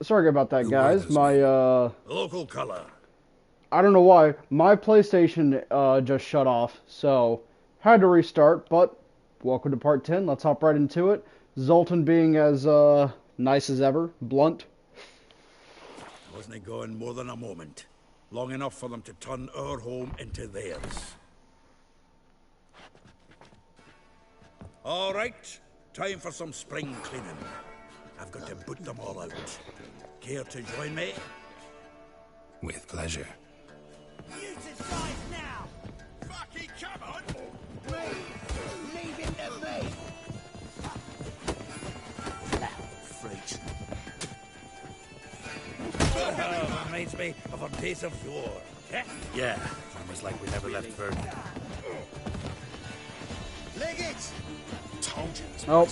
Sorry about that, Who were guys. those men? Local color. I don't know why my PlayStation just shut off, so had to restart. But welcome to part 10. Let's hop right into it. Zoltan being as nice as ever, blunt. I wasn't gone more than a moment. Long enough for them to turn our home into theirs. All right, time for some spring cleaning. I've got to boot them all out. Care to join me? With pleasure. Use the size now! Fucking come on! Leave him to be! Freaks. Reminds me of our days of yore. Eh? Yeah, almost like we never left Verdun. Leggett! Told you. This Oh,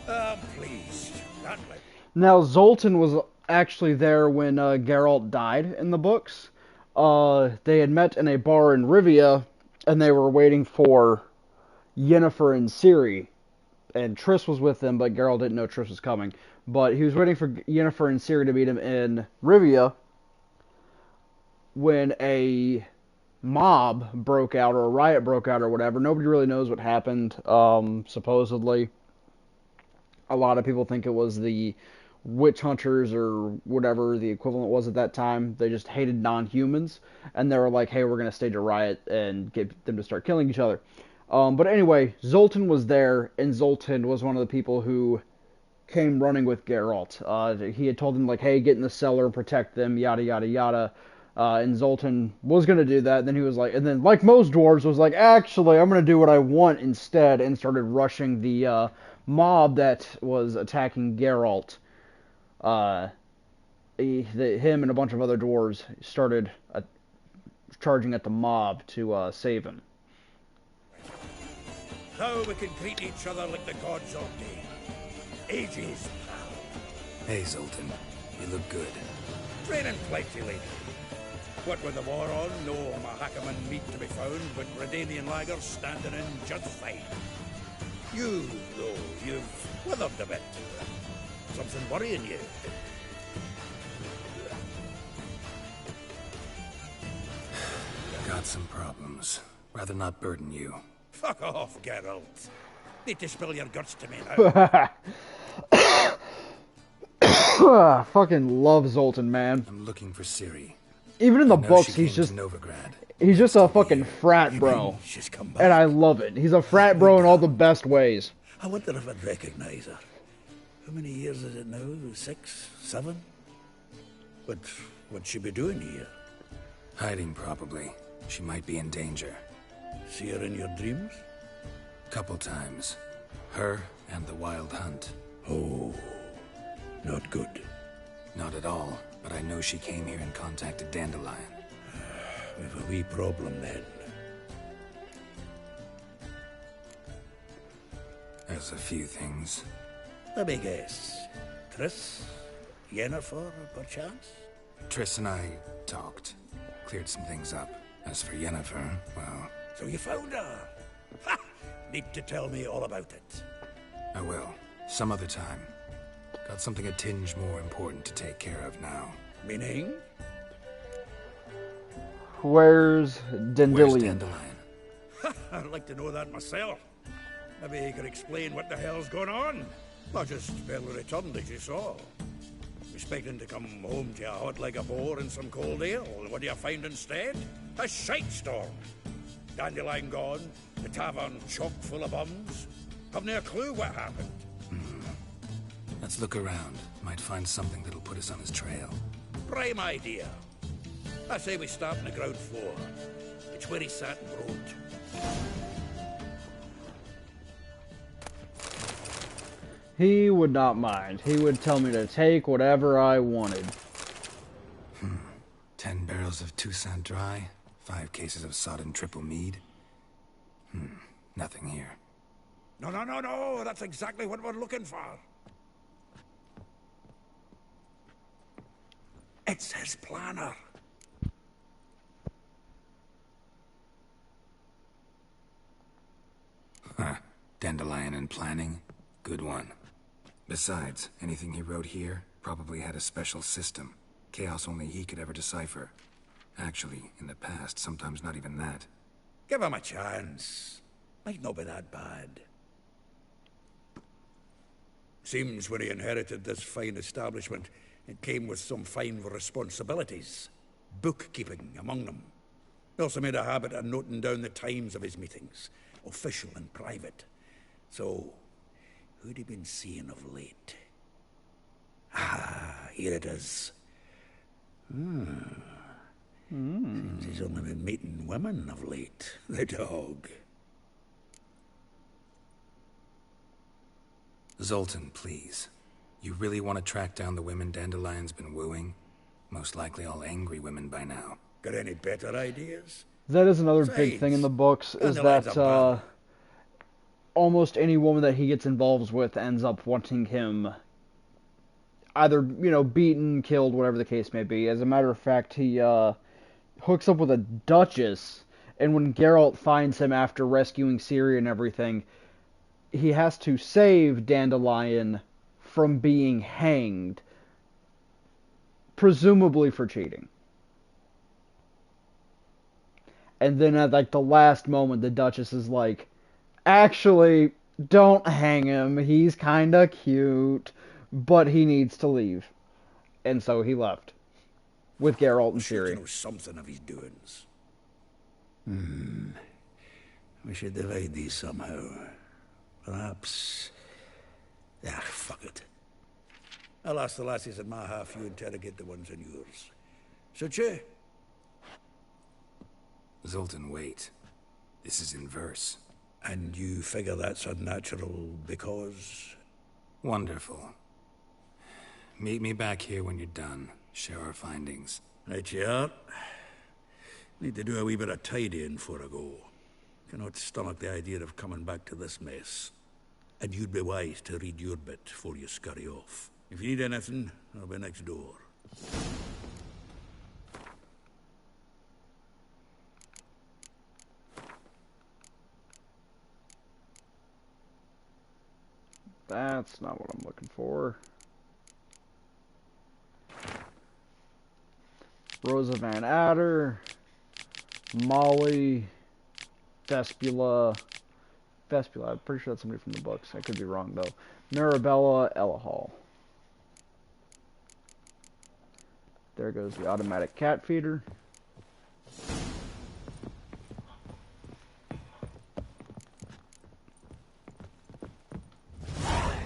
I'm pleased. That way. now Zoltan was actually there when Geralt died in the books. They had met in a bar in Rivia, and they were waiting for Yennefer and Ciri. And Triss was with them, but Geralt didn't know Triss was coming. But he was waiting for Yennefer and Ciri to meet him in Rivia when a mob broke out, or a riot broke out, or whatever. Nobody really knows what happened. Supposedly, a lot of people think it was the witch hunters or whatever the equivalent was at that time. They just hated non-humans, and they were like, "Hey, we're gonna stage a riot and get them to start killing each other." But anyway, Zoltan was there, and Zoltan was one of the people who came running with Geralt. He had told him like, "Hey, get in the cellar, protect them, yada yada yada." And Zoltan was gonna do that. Then he was like, and then like most dwarves, was like, "Actually, I'm gonna do what I want instead," and started rushing the mob that was attacking Geralt. Uh, him and a bunch of other dwarves started charging at the mob to save him. Now we can greet each other like the gods ordained. Ages, pal. Hey, Zoltan. You look good. Training plenty lately. What with the war on, no Mahakaman meat to be found, but Redanian lagers standing in just fine. You, though, you've withered a bit. Something worrying you. Got some problems. Rather not burden you. Fuck off, Geralt. Need to spill your guts to me now. Fucking love Zoltan, man. I'm looking for Ciri. Even in the I know books, she he's came just to Novigrad. he's just a fucking frat bro, She's come back. and I love it. He's a frat bro in all the best ways. I wonder if I'd recognize her. How many years is it now? 6? 7? But what'd she be doing here? Hiding, probably. She might be in danger. See her in your dreams? Couple times. Her and the Wild Hunt. Oh, not good. Not at all, but I know she came here and contacted Dandelion. We've a wee problem then. There's a few things. Let me guess. Triss? Yennefer, perchance? Triss and I talked. Cleared some things up. As for Yennefer, well, So you found her? Ha! Need to tell me all about it. I will. Some other time. Got something a tinge more important to take care of now. Meaning? Where's Where's Dandelion? Dandelion? I'd like to know that myself. Maybe you could explain what the hell's going on. Not just barely returned, as you saw. Expecting to come home to a hot like a boar and some cold ale. What do you find instead? A shite storm. Dandelion gone, the tavern chock full of bums. Haven't a clue what happened. Let's look around. Might find something that'll put us on his trail. Prime idea. I say we start on the ground floor. It's where he sat and wrote. He would not mind. He would tell me to take whatever I wanted. 10 barrels of Toussaint Dry, 5 cases of sodden triple mead. Nothing here. No, no, no, no. That's exactly what we're looking for. It's his planner. Dandelion and planning? Good one. Besides, anything he wrote here, Probably had a special system. Chaos only he could ever decipher. Actually, in the past, sometimes not even that. Give him a chance. Might not be that bad. Seems when he inherited this fine establishment, it came with some fine responsibilities. Bookkeeping among them. He also made a habit of noting down the times of his meetings, official and private. So, who'd he been seeing of late? Ah, here it is. Seems he's only been meeting women of late, the dog. Zoltan, please. You really want to track down the women Dandelion's been wooing? Most likely all angry women by now. Got any better ideas? That is another big thing in the books, is that almost any woman that he gets involved with ends up wanting him either, beaten, killed, whatever the case may be. As a matter of fact, he hooks up with a duchess, and when Geralt finds him after rescuing Ciri and everything, he has to save Dandelion from being hanged, presumably for cheating. And then at the last moment, the Duchess is like, actually, don't hang him. He's kinda cute, but he needs to leave. And so he left. With Geralt and Ciri. Know something of his doings. We should divide these somehow. Perhaps... fuck it. I'll ask the lassies in my half, you interrogate the ones in yours. Suit you? Zoltan, wait. This is in verse. And you figure that's unnatural because... Wonderful. Meet me back here when you're done. Share our findings. Right you are. Need to do a wee bit of tidying before I go. Cannot stomach the idea of coming back to this mess. And you'd be wise to read your bit before you scurry off. If you need anything, I'll be next door. That's not what I'm looking for. Rosa Van Adder, Molly, Vespula, I'm pretty sure that's somebody from the books. I could be wrong, though. Marabella, Elahal. There goes the automatic cat feeder.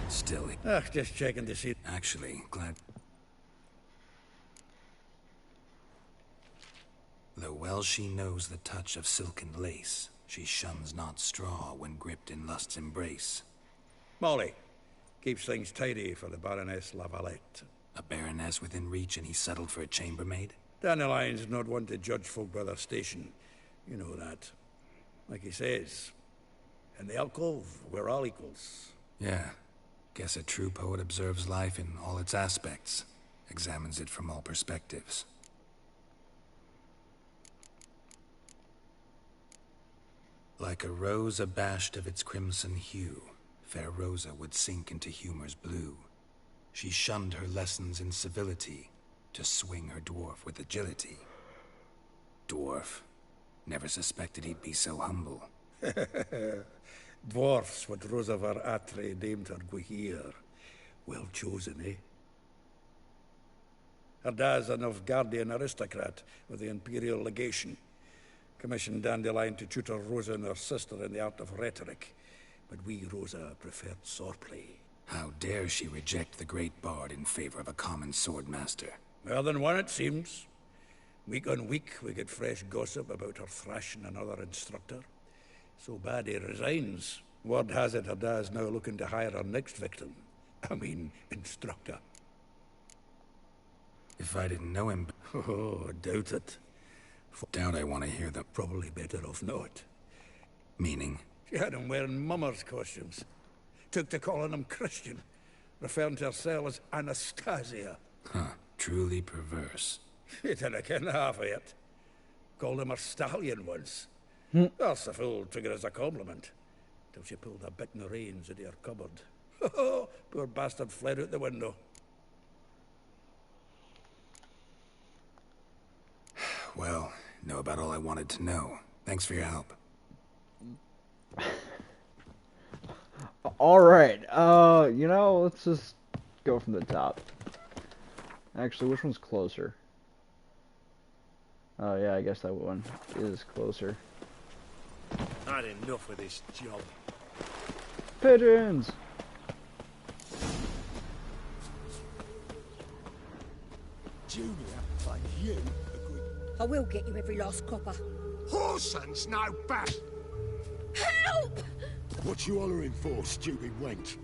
Still. Just checking to see. Actually, glad. Though well she knows the touch of silken lace, she shuns not straw when gripped in lust's embrace. Molly, keeps things tidy for the Baroness Lavalette. A baroness within reach and he settled for a chambermaid? Dandelion's not one to judge folk by their station. You know that. Like he says, in the alcove, we're all equals. Yeah. Guess a true poet observes life in all its aspects, examines it from all perspectives. Like a rose abashed of its crimson hue, fair Rosa would sink into humor's blue. She shunned her lessons in civility, to swing her dwarf with agility. Dwarf. Never suspected he'd be so humble. Dwarfs what Rosavar Atre named her Guihir. Well chosen, eh? Her dad's a Novgardian aristocrat with the Imperial Legation. Commissioned Dandelion to tutor Rosa and her sister in the art of rhetoric. But we, Rosa, preferred swordplay. How dare she reject the great bard in favor of a common swordmaster? More than one, it seems. Week on week, we get fresh gossip about her thrashing another instructor. So bad he resigns. Word has it her dad's now looking to hire her next victim. I mean, instructor. If I didn't know him... Oh, I doubt it. Doubt I want to hear them. Probably better off not. Meaning? She had him wearing mummers' costumes. Took to calling him Christian, referring to herself as Anastasia. Huh, truly perverse. She didn't ken half of it. Called him her stallion once. That's the fool took it as a compliment. Till she pulled a bit in the reins into her cupboard. Poor bastard fled out the window. Well, know about all I wanted to know. Thanks for your help. Alright, let's just go from the top. Actually, which one's closer? Oh yeah, I guess that one is closer. I had enough of this job. Pigeons! Junior, like you, a good... I will get you every last copper. Whoreson's no bad. Help! What you hollering for, stupid wench?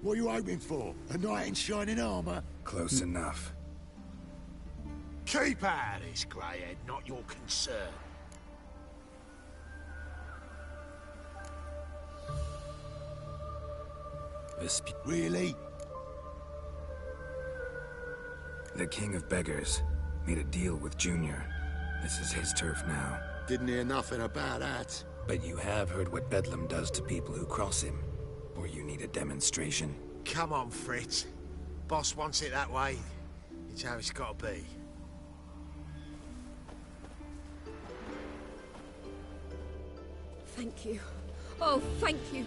What you hoping for? A knight in shining armour? Close enough. Keep out of this, greyhead, not your concern. Really? The King of Beggars made a deal with Junior. This is his turf now. Didn't hear nothing about that. But you have heard what Bedlam does to people who cross him. Or you need a demonstration? Come on, Fritz. Boss wants it that way. It's how it's got to be. Thank you. Oh, thank you.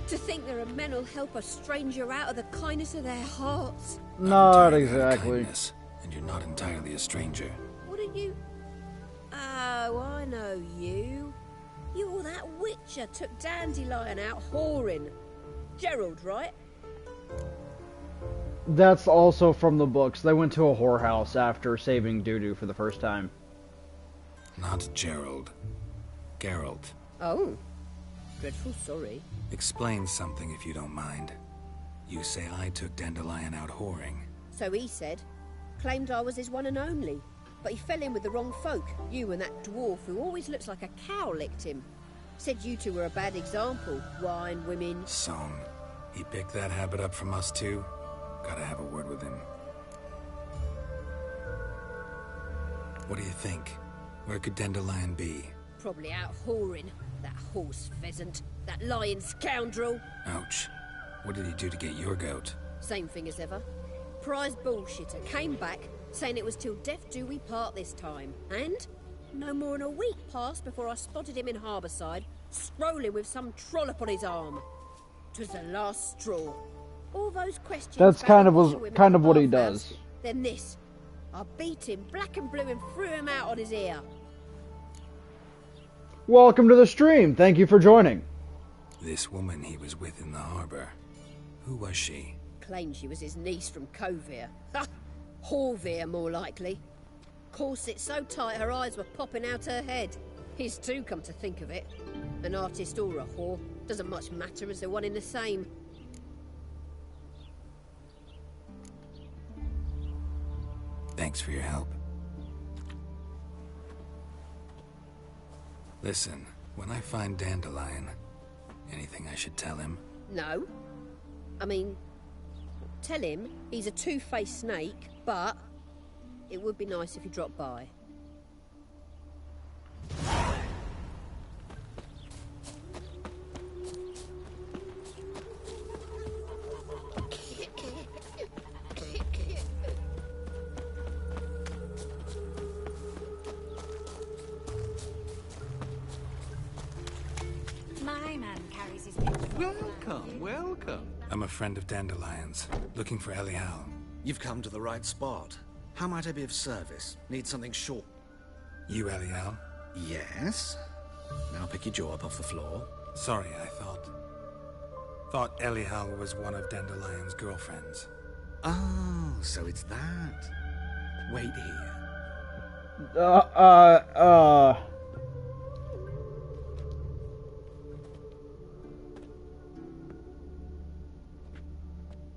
To think there are men who'll help a stranger out of the kindness of their hearts. Not entirely out of exactly. kindness, and you're not entirely a stranger. What are you? Oh, I know you. You're that witcher took Dandelion out whoring. Gerald, right? That's also from the books. They went to a whorehouse after saving Dudu for the first time. Not Gerald. Geralt. Oh. Dreadful sorry. Explain something if you don't mind. You say I took Dandelion out whoring. So he said. Claimed I was his one and only. But he fell in with the wrong folk. You and that dwarf who always looks like a cow licked him. Said you two were a bad example. Wine, women. Song. He picked that habit up from us too? Gotta have a word with him. What do you think? Where could Dandelion be? Probably out whoring. That horse pheasant. That lying scoundrel. Ouch. What did he do to get your goat? Same thing as ever. Prize bullshitter came back, saying it was till death do we part this time. And no more than a week passed before I spotted him in Harbourside, strolling with some trollop on his arm. 'Twas the last straw. All those questions. That's about kind the of washerwomen kind at of the what he bathhouse. does. Then this. I beat him black and blue and threw him out on his ear. Welcome to the stream. Thank you for joining. This woman he was with in the harbor. Who was she? Claimed she was his niece from Kovir. Ha! Horvir, more likely. Corset so tight her eyes were popping out her head. His too, come to think of it. An artist or a whore. Doesn't much matter as they're one in the same. Thanks for your help. Listen, when I find Dandelion, anything I should tell him? No. I mean, tell him he's a two-faced snake, but it would be nice if he dropped by. My man carries his picture. Welcome, welcome. I'm a friend of Dandelion's, looking for Elial. You've come to the right spot. How might I be of service? Need something short. You Elial? Yes? Now pick your jaw up off the floor. Sorry, I thought Elial was one of Dandelion's girlfriends. Oh, so it's that. Wait here.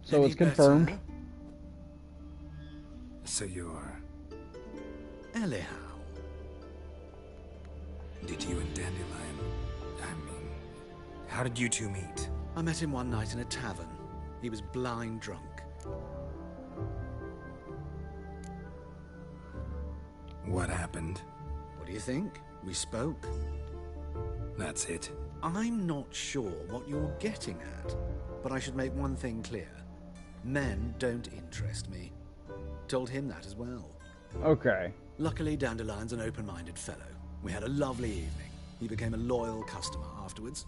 So Any it's confirmed. better? So you're... Elial. Did you and Dandelion... how did you two meet? I met him one night in a tavern. He was blind drunk. What happened? What do you think? We spoke. That's it. I'm not sure what you're getting at, but I should make one thing clear. Men don't interest me. Told him that as well. Okay. Luckily, Dandelion's an open-minded fellow. We had a lovely evening. He became a loyal customer afterwards.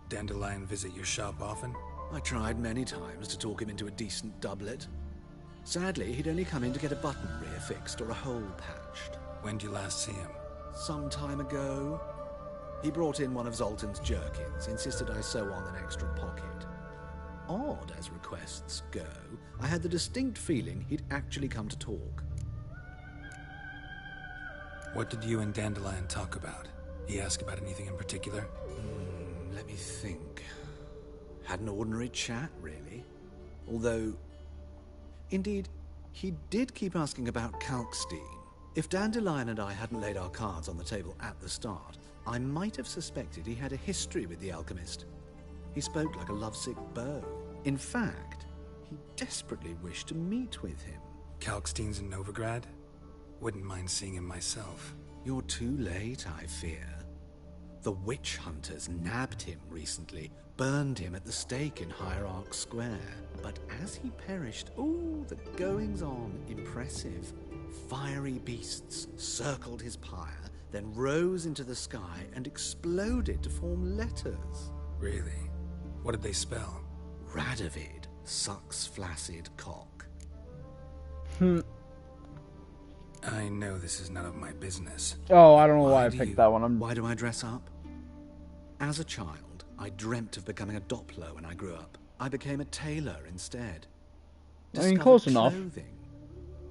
Dandelion visit your shop often? I tried many times to talk him into a decent doublet. Sadly, he'd only come in to get a button rear-fixed or a hole patched. When did you last see him? Some time ago. He brought in one of Zoltan's jerkins, insisted I sew on an extra pocket. Odd as requests go, I had the distinct feeling he'd actually come to talk. What did you and Dandelion talk about? He asked about anything in particular? Let me think. Had an ordinary chat, really. Although, indeed, he did keep asking about Kalkstein. If Dandelion and I hadn't laid our cards on the table at the start, I might have suspected he had a history with the alchemist. He spoke like a lovesick beau. In fact, he desperately wished to meet with him. Kalkstein's in Novigrad? Wouldn't mind seeing him myself. You're too late, I fear. The witch hunters nabbed him recently, burned him at the stake in Hierarch Square. But as he perished, the goings-on, impressive. Fiery beasts circled his pyre, then rose into the sky and exploded to form letters. Really? What did they spell? Radovid sucks flaccid cock. I know this is none of my business. Oh, I don't know why I picked that one. Why do I dress up? As a child, I dreamt of becoming a Doppler when I grew up. I became a tailor instead. I mean, close enough. Clothing.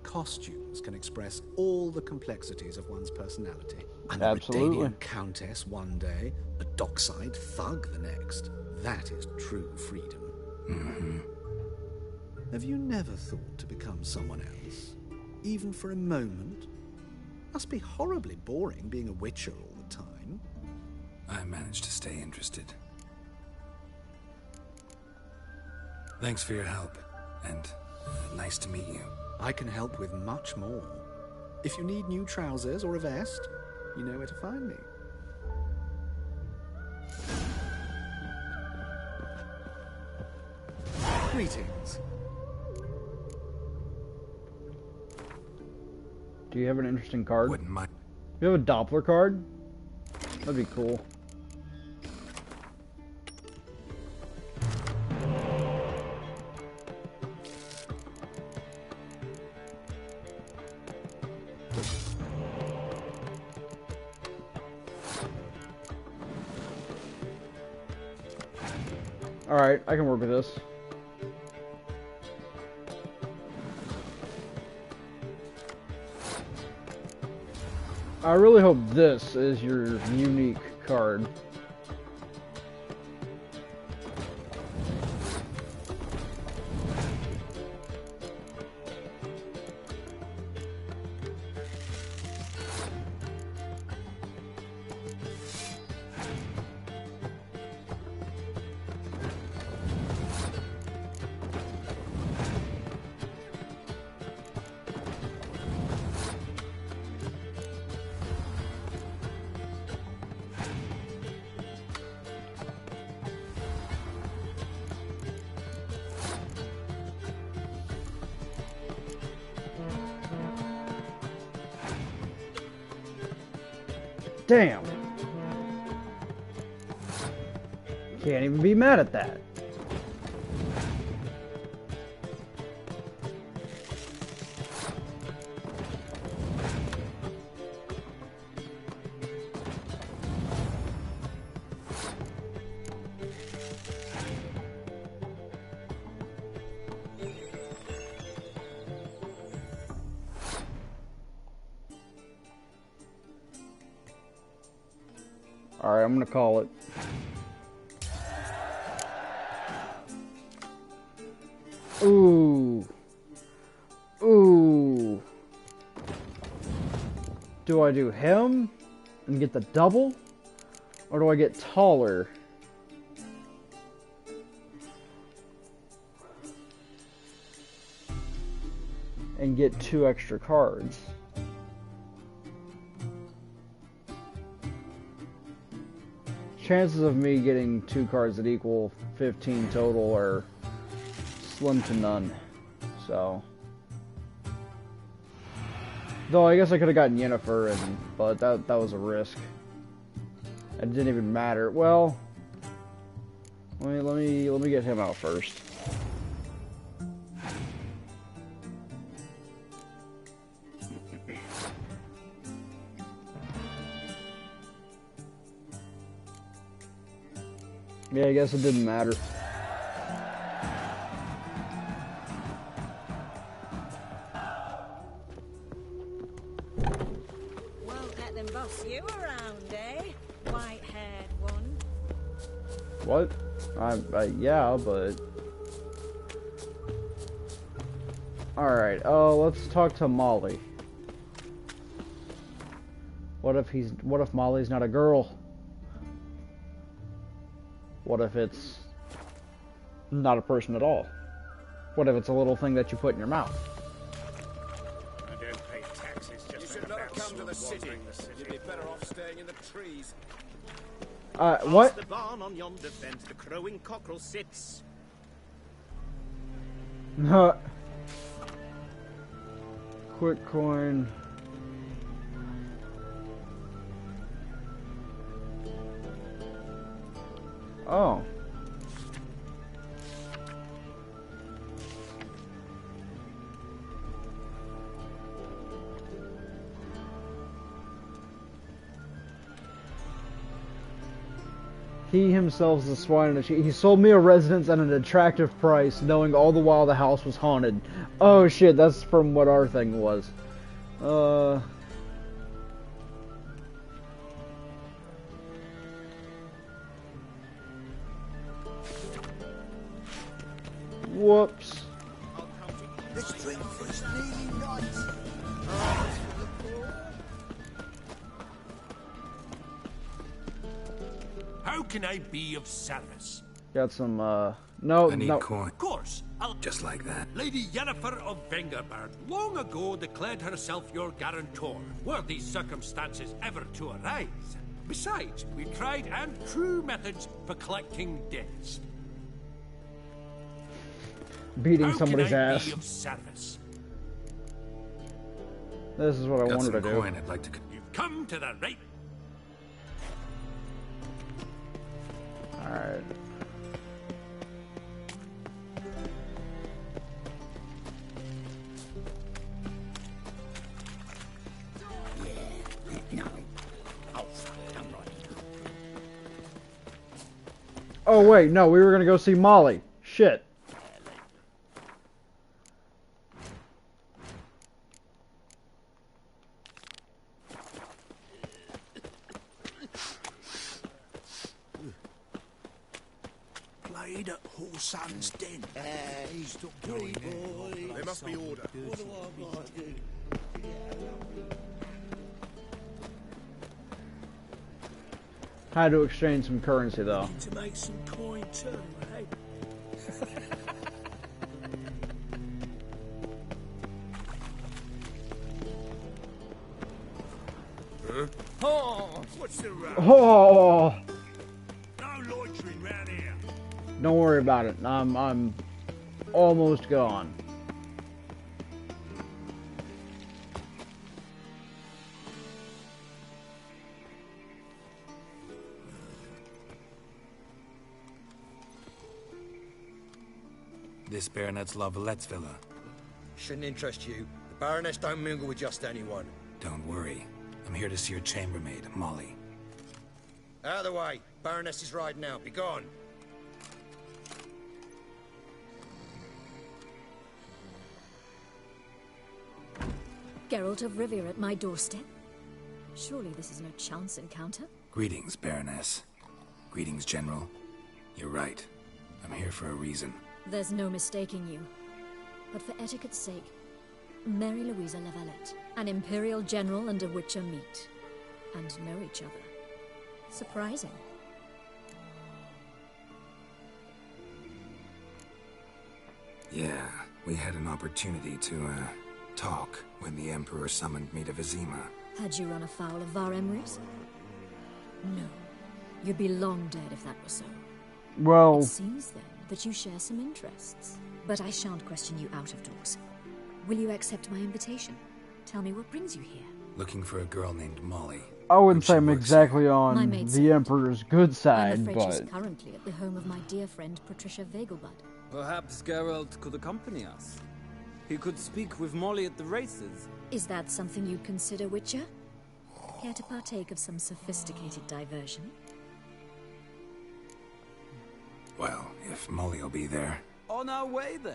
Costumes can express all the complexities of one's personality. I'm Absolutely. a Redanian countess one day, a dockside thug the next. That is true freedom. Mm-hmm. Have you never thought to become someone else? Even for a moment? Must be horribly boring being a witcher all the time. I managed to stay interested. Thanks for your help, and nice to meet you. I can help with much more. If you need new trousers or a vest, you know where to find me. Greetings. Do you have an interesting card? Wouldn't mind. You have a Doppler card? That'd be cool. Alright, I can work with this. I really hope this is your unique card. Damn. Can't even be mad at that. Alright, I'm gonna call it. Ooh. Ooh. Do I do him and get the double? Or do I get taller? And get 2 extra cards? Chances of me getting 2 cards that equal 15 total are slim to none. So, though I guess I could have gotten Yennefer, but that was a risk. It didn't even matter. Well, let me get him out first. Yeah, I guess it didn't matter. Won't let them boss you around, eh? White-haired one. What? Yeah, but... Alright, let's talk to Molly. What if Molly's not a girl? What if it's not a person at all? What if it's a little thing that you put in your mouth? I don't pay taxes just You should not have come to the city. You'd be better off staying in the trees. What? The barn on yonder fence, the crowing cockerel sits. Quick coin. Oh. He himself is a swine and a cheat. He sold me a residence at an attractive price, knowing all the while the house was haunted. Oh shit, that's from what our thing was. Whoops. Let's drink for his nearly night. How can I be of service? Got some, no, I need no. coin. Of course, I'll... Just like that. Lady Yennefer of Vengerberg long ago declared herself your guarantor, were these circumstances ever to arise. Besides, we tried and true methods for collecting debts. Beating somebody's How can I ass. be of service? This is what I Got wanted some to do. coin I'd like to... You've come to the right... Alright. Oh wait, no, we were gonna go see Molly. Shit. Played at Whoreson's Den. He's the pretty boy. There must be order. What do I got to do? Had to exchange some currency though. To make some coin too, eh? Oh, what's the row? Oh, No loitering round here. don't worry about it. I'm almost gone. This Baronet's La Vallette's villa. Shouldn't interest you. The Baroness don't mingle with just anyone. Don't worry. I'm here to see your chambermaid, Molly. Out of the way. Baroness is riding out. Be gone. Geralt of Rivia at my doorstep? Surely this is no chance encounter? Greetings, Baroness. Greetings, General. You're right. I'm here for a reason. There's no mistaking you. But for etiquette's sake, Mary Louisa La Valette, an Imperial General and a Witcher meet, and know each other. Surprising. Yeah, we had an opportunity to, talk when the Emperor summoned me to Vizima. Had you run afoul of Var Emrys? No. You'd be long dead if that were so. Well, It seems then that you share some interests. But I shan't question you out of doors. Will you accept my invitation? Tell me what brings you here. Looking for a girl named Molly. I wouldn't She say I'm works exactly here. My on maid the said. Emperor's good I'm side, afraid but she's currently at the home of my dear friend Patricia Vegelbud. Perhaps Geralt could accompany us. He could speak with Molly at the races. Is that something you'd consider, Witcher? Care to partake of some sophisticated diversion? Well, if Molly will be there. On our way, then.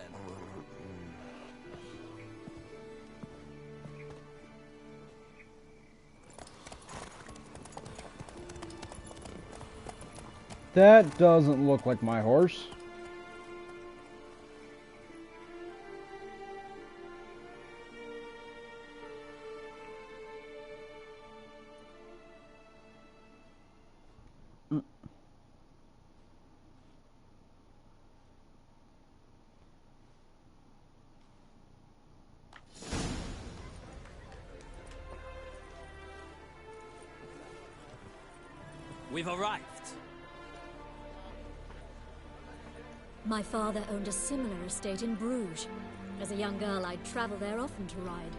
that doesn't look like my horse. We've arrived. My father owned a similar estate in Bruges. As a young girl, I'd travel there often to ride.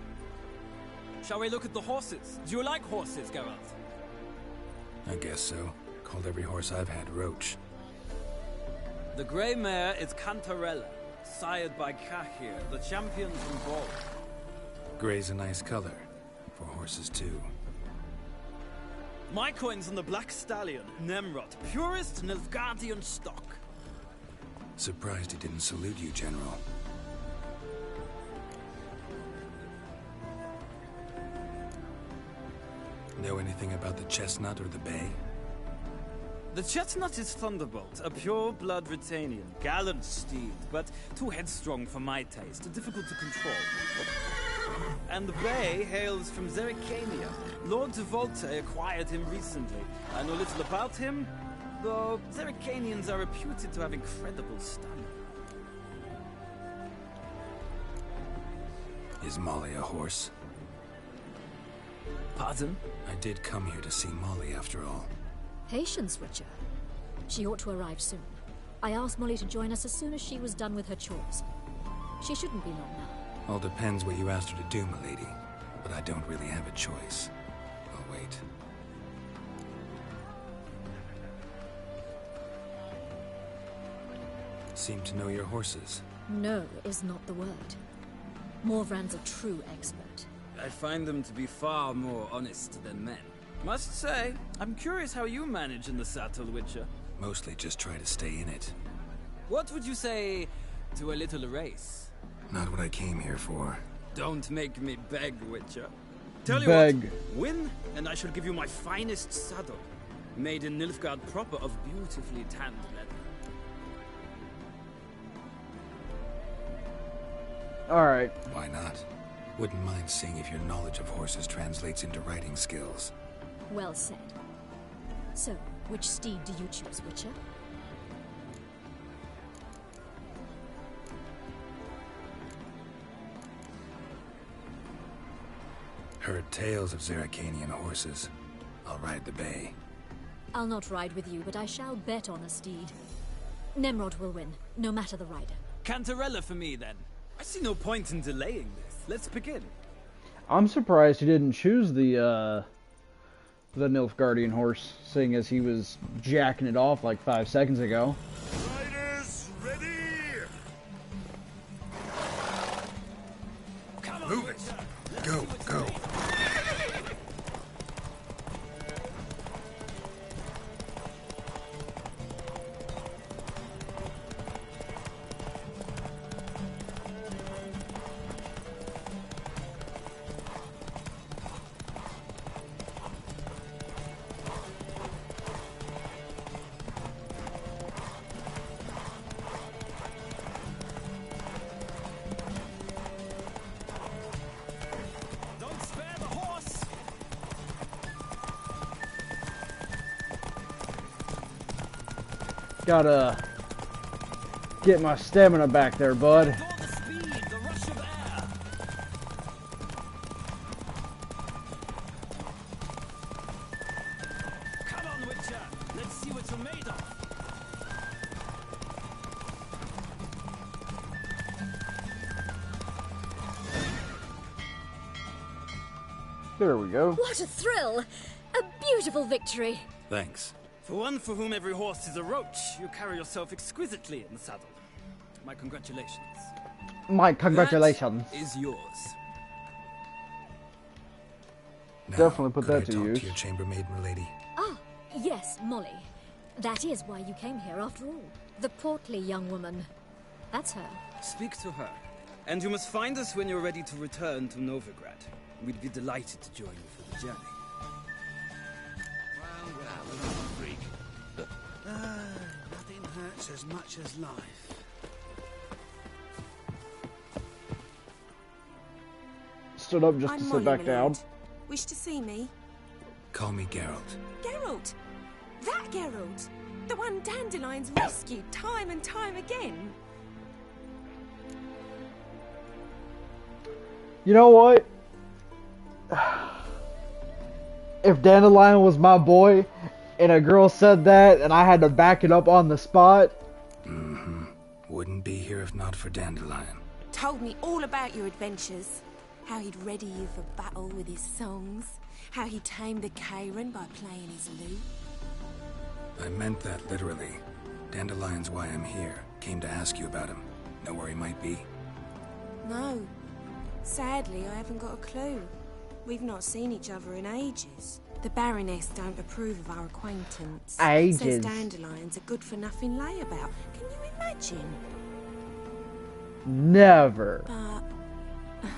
Shall we look at the horses? Do you like horses, Geralt? I guess so. Called every horse I've had Roach. The grey mare is Cantarella, sired by Cahir, the champion from Gaul. Gray's a nice color. For horses, too. My coin's on the Black Stallion, Nemrod, purest Nilfgaardian stock. Surprised he didn't salute you, General. Know anything about the Chestnut or the Bay? The Chestnut is Thunderbolt, a pure-blood Britannian, gallant steed, but too headstrong for my taste, difficult to control. And the Bay hails from Zerrikania. Lord de Volte acquired him recently. I know little about him, though Zerrikanians are reputed to have incredible stamina. Is Molly a horse? Pardon? I did come here to see Molly, after all. Patience, Witcher. She ought to arrive soon. I asked Molly to join us as soon as she was done with her chores. She shouldn't be long now. All depends what you asked her to do, milady. But I don't really have a choice. I'll wait. Seem to know your horses. No is not the word. Morvran's a true expert. I find them to be far more honest than men. Must say, I'm curious how you manage in the saddle, Witcher. Mostly just try to stay in it. What would you say to a little race? Not what I came here for. Don't make me beg, Witcher. Tell you Beg. what, win, and I shall give you my finest saddle. Made in Nilfgaard proper of beautifully tanned leather. Alright. Why not? Wouldn't mind seeing if your knowledge of horses translates into riding skills. Well said. So, which steed do you choose, Witcher? Heard tales of Zerrikanian horses. I'll ride the Bay. I'll not ride with you, but I shall bet on a steed. Nemrod will win, no matter the rider. Cantarella for me, then. I see no point in delaying this. Let's begin. I'm surprised he didn't choose the Nilfgaardian horse, seeing as he was jacking it off like 5 seconds ago. Riders, ready! Move it! Go, go! Don't spare the horse! Gotta get my stamina back there, bud. Adore the speed, the rush of air! Come on, Witcher! Let's see what you're made of! There we go. What a thrill! A beautiful victory. Thanks. For one for whom every horse is a roach, you carry yourself exquisitely in the saddle. My congratulations. My congratulations. That is yours. Now, Definitely put could that I to talk use. to your chambermaid, milady? Ah, yes, Molly. That is why you came here after all. The portly young woman. That's her. Speak to her. And you must find us when you're ready to return to Novigrad. We'd be delighted to join you for the journey. Well, freak. Nothing hurts as much as life. Stood up just I'm to sit Molly, back my down. lord. Wish to see me? Call me Geralt. Geralt! That Geralt! The one Dandelion's rescued time and time again. You know what? If Dandelion was my boy, and a girl said that, and I had to back it up on the spot... Mm-hmm. Wouldn't be here if not for Dandelion. Told me all about your adventures. How he'd ready you for battle with his songs. How he tamed the Karen by playing his lute. I meant that literally. Dandelion's why I'm here. Came to ask you about him. Know where he might be? No. Sadly, I haven't got a clue. We've not seen each other in ages. The Baroness don't approve of our acquaintance. Ages. Says Dandelion's a good-for-nothing layabout. Can you imagine? Never. But...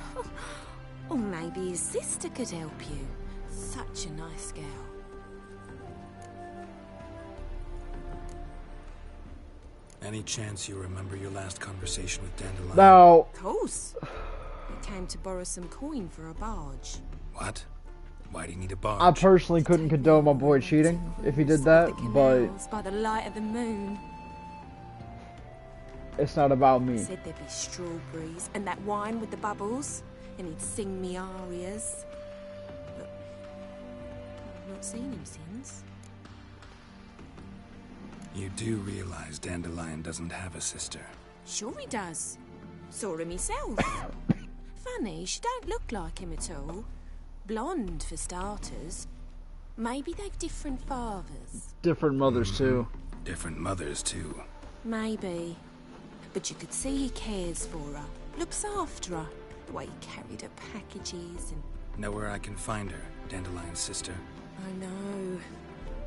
or maybe his sister could help you. Such a nice girl. Any chance you remember your last conversation with Dandelion? Now... Of course. He came to borrow some coin for a barge. What? Why do you need a barge? I personally couldn't condone my boy cheating if he did that, but By the light of the moon. it's not about me. Said there'd be strawberries and that wine with the bubbles, and he'd sing me arias. But I've not seen him since. You do realize Dandelion doesn't have a sister. Sure he does. Saw him myself. Funny, she don't look like him at all. Blonde, for starters. Maybe they've different fathers. Different mothers, too. Different mothers, too. Maybe. But you could see he cares for her. Looks after her. The way he carried her packages and... Know where I can find her, Dandelion's sister? I know.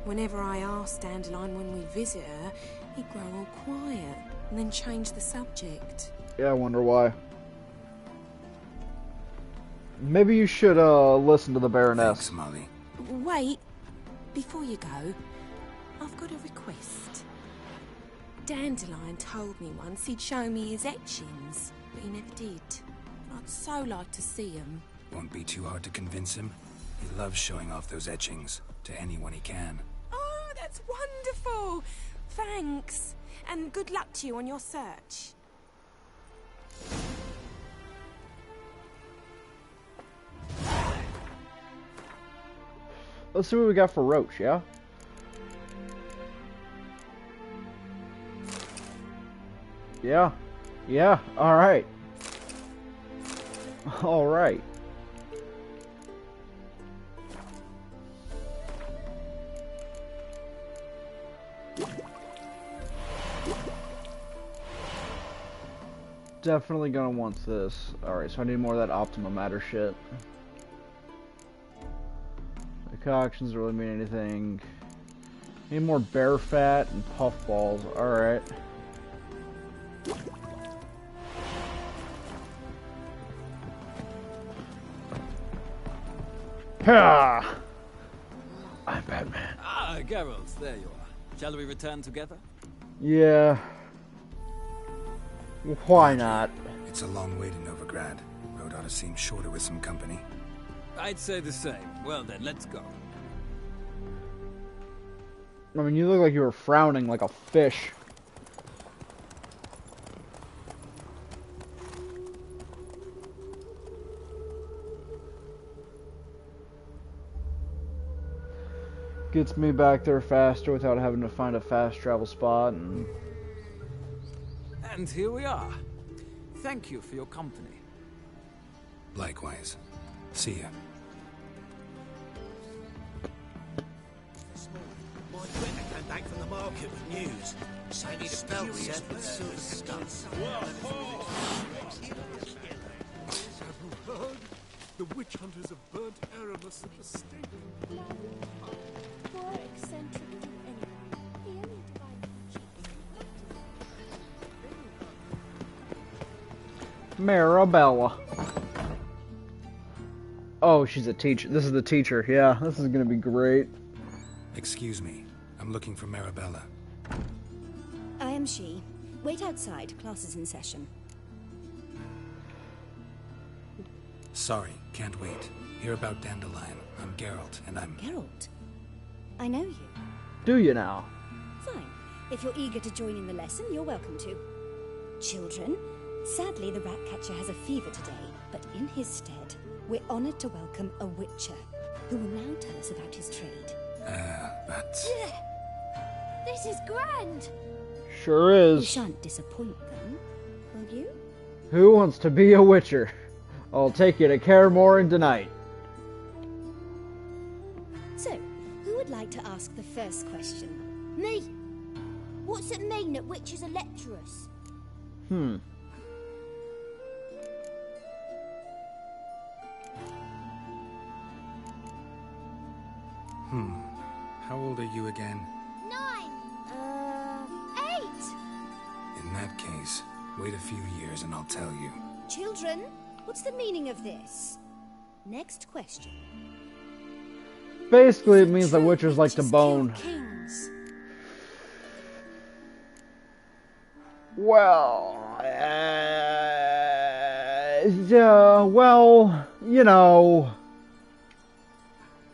Whenever I asked Dandelion when we'd visit her, he'd grow all quiet and then change the subject. Yeah, I wonder why. Maybe you should listen to the Baroness. Thanks, Molly. Wait. Before you go, I've got a request. Dandelion told me once he'd show me his etchings, but he never did. I'd so like to see them. Won't be too hard to convince him. He loves showing off those etchings to anyone he can. Oh, that's wonderful! Thanks. And good luck to you on your search. Let's see what we got for Roach, yeah? Yeah. Yeah, alright. Alright. Definitely gonna want this. Alright, so I need more of that Optima Matter shit. Concoctions don't really mean anything. Need more bear fat and puffballs. Alright. Ha! I'm Batman. Ah, Geralt, there you are. Shall we return together? Yeah. Why not? It's a long way to Novigrad. Road ought to seem shorter with some company. I'd say the same. Well then, let's go. I mean, you look like you were frowning like a fish. Gets me back there faster without having to find a fast travel spot. And here we are. Thank you for your company. Likewise. See ya. back from the market with news. Saying he'd spelled set with silver studs. The witch hunters have burnt Aramis at the stake. More eccentric than anyone. He only divided Marabella. Oh, she's a teacher. This is the teacher. Yeah, this is gonna be great. Excuse me. I'm looking for Marabella. I am she. Wait outside. Class is in session. Sorry, can't wait. Hear about Dandelion. I'm Geralt, and I'm... Geralt? I know you. Do you now? Fine. If you're eager to join in the lesson, you're welcome to. Children, sadly the Ratcatcher has a fever today, but in his stead, we're honored to welcome a Witcher, who will now tell us about his trade. But... This is grand! Sure is. You shan't disappoint them, will you? Who wants to be a Witcher? I'll take you to Kaer Morhen tonight. So, who would like to ask the first question? Me! What's it mean that witches are lecturers? How old are you again? 9! 8! In that case, wait a few years and I'll tell you. Children, what's the meaning of this? Next question. Basically, it means that Witchers like to bone. Kings. Well, well, you know,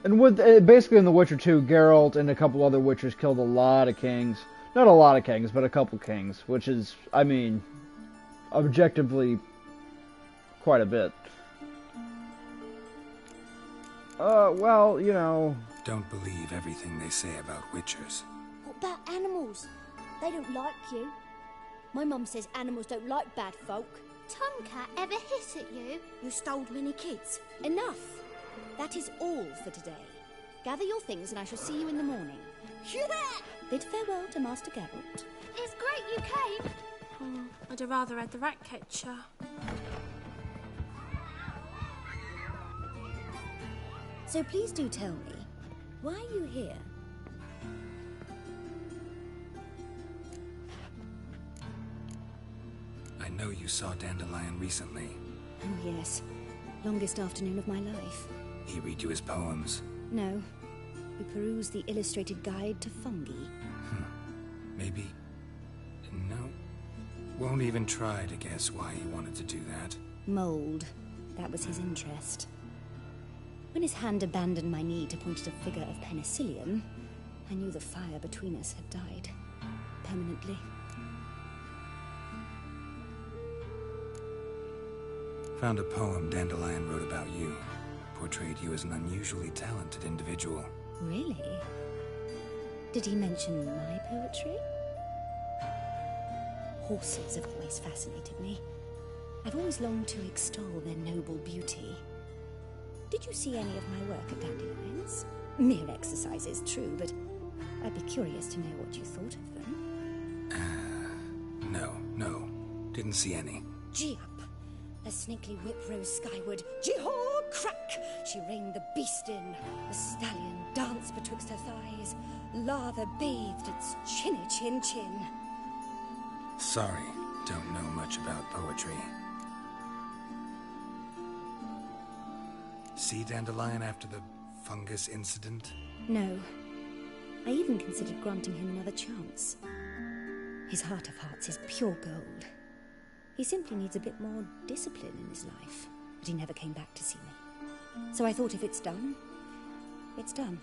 and with basically in The Witcher 2, Geralt and a couple other Witchers killed a lot of kings. Not a lot of kings, but a couple kings, which is, I mean, objectively quite a bit. Well, you know... Don't believe everything they say about Witchers. What about animals? They don't like you. My mum says animals don't like bad folk. Tomcat ever hiss at you? You stole many kids. Enough. That is all for today. Gather your things and I shall see you in the morning. Bid farewell to Master Geralt. It's great you came. Oh, I'd have rather had the Ratcatcher. So please do tell me, why are you here? I know you saw Dandelion recently. Oh yes, longest afternoon of my life. He read you his poems. No, we perused the illustrated guide to fungi. Maybe... No. Won't even try to guess why he wanted to do that. Mold. That was his interest. When his hand abandoned my knee to point at a figure of penicillium, I knew the fire between us had died. Permanently. Found a poem Dandelion wrote about you. Portrayed you as an unusually talented individual. Really? Did he mention my poetry? Horses have always fascinated me. I've always longed to extol their noble beauty. Did you see any of my work at Dandelion's? Mere exercises, true, but I'd be curious to know what you thought of them. No. Didn't see any. Gee up! A snaky whip rose skyward. Jee-haw! Crack! She reined the beast in. The stallion danced betwixt her thighs. Lather bathed its chinny chin. Sorry, don't know much about poetry. See Dandelion after the fungus incident? No. I even considered granting him another chance. His heart of hearts is pure gold. He simply needs a bit more discipline in his life. But he never came back to see me. So I thought if it's done, it's done.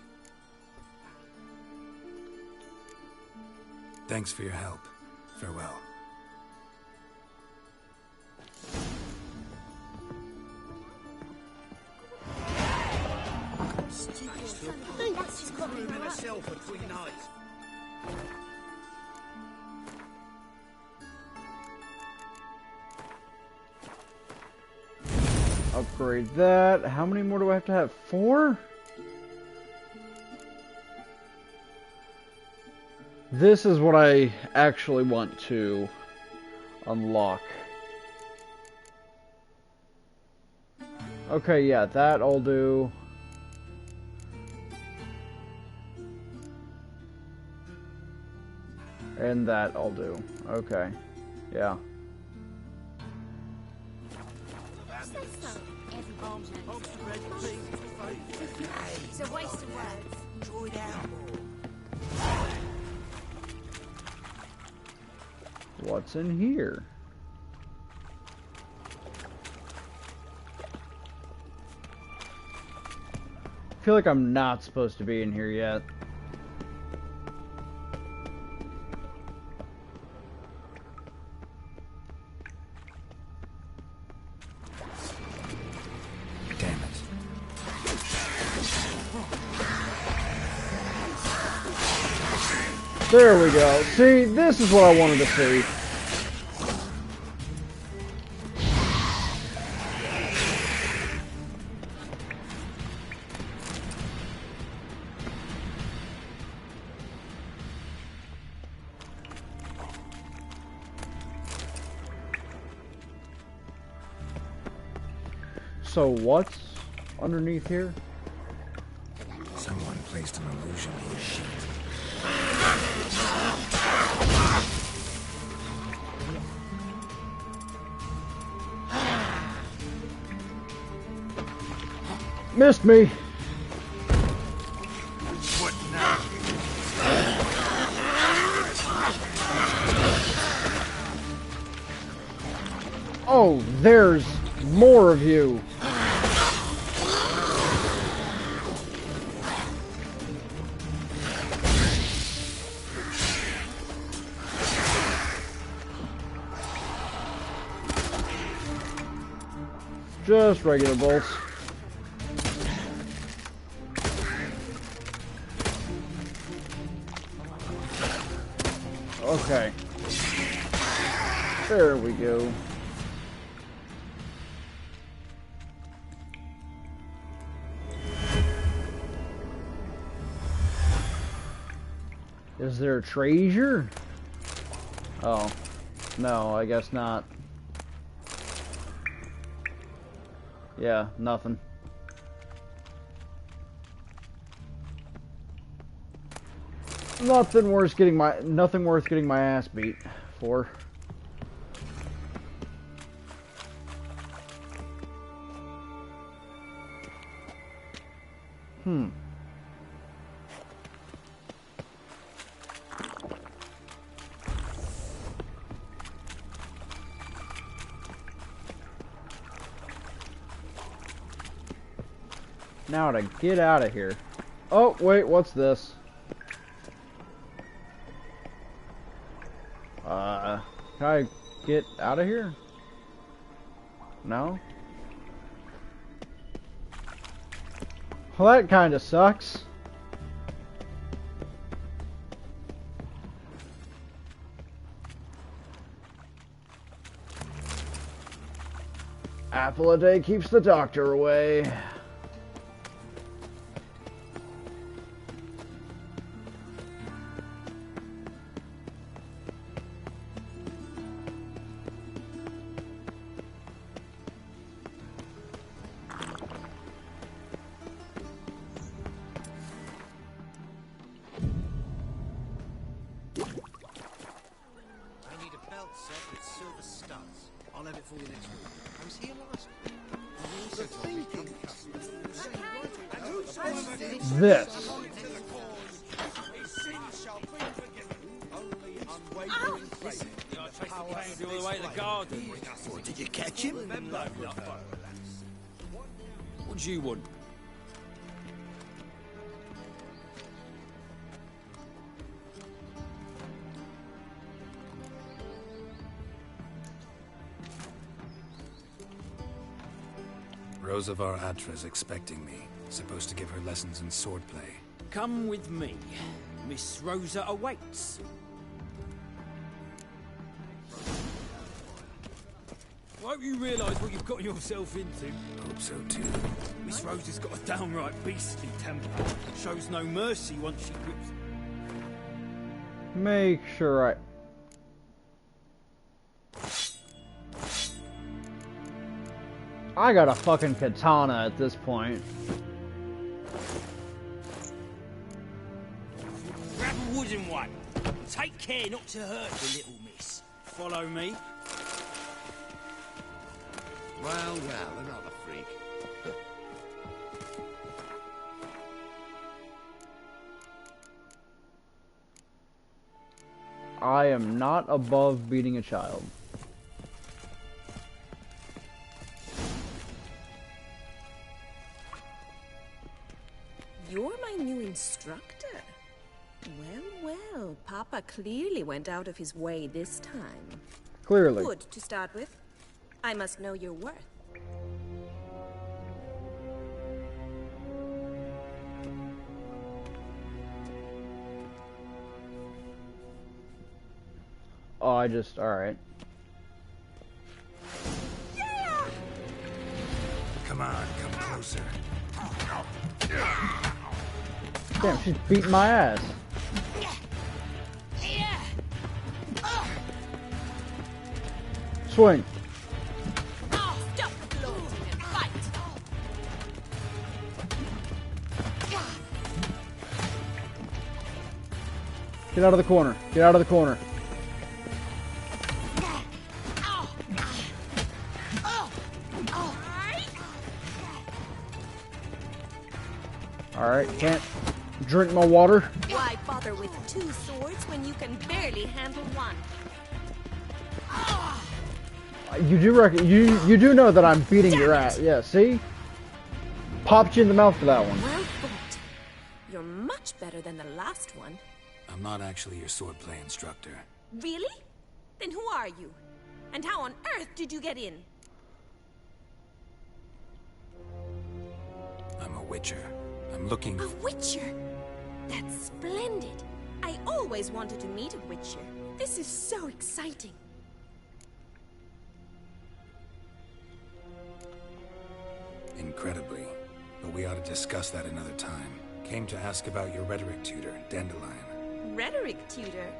Thanks for your help. Farewell. That's his room in a cell for 3 nights. Upgrade that. How many more do I have to have? 4? This is what I actually want to unlock. Okay, yeah, that I'll do. And that I'll do. Okay. Yeah. It's a waste of words. Draw it out. What's in here? I feel like I'm not supposed to be in here yet. Damn it. There we go. See, this is what I wanted to see. So what's underneath here? Someone placed an illusion sheet. Missed me. What now? Oh, there's more of you. Just regular bolts. Okay. There we go. Is there a treasure? Oh. No, I guess not. Yeah, nothing. Nothing worth getting my ass beat for. Now to get out of here. Oh, wait, what's this? Can I get out of here? No? Well, that kind of sucks. Apple a day keeps the doctor away. This. Did you catch him? What do you want? Rosavar Atra's expecting me. Supposed to give her lessons in swordplay. Come with me. Miss Rosa awaits. I hope you realise what you've got yourself into. Hope so too. Miss Rosa's got a downright beastly temper. Shows no mercy once she grips. Make sure I got a fucking katana at this point. Grab a wooden one. Take care not to hurt the little miss. Follow me. Well, another freak. I am not above beating a child. You're my new instructor. Well, Papa clearly went out of his way this time. Clearly. Good to start with. I must know your worth. Oh, alright. Come on, come closer. Damn, she's beating my ass. Swing. Stop gloating and fight. Get out of the corner. Get out of the corner. Alright, can't drink my water. Why bother with two swords when you can barely handle one? You do know that I'm beating your ass. Yeah, see? Popped you in the mouth for that one. Well fought. You're much better than the last one. I'm not actually your swordplay instructor. Really? Then who are you? And how on earth did you get in? I'm a witcher. I'm looking... A witcher? That's splendid. I always wanted to meet a witcher. This is so exciting. Incredibly. But we ought to discuss that another time. Came to ask about your rhetoric tutor, Dandelion. Rhetoric tutor?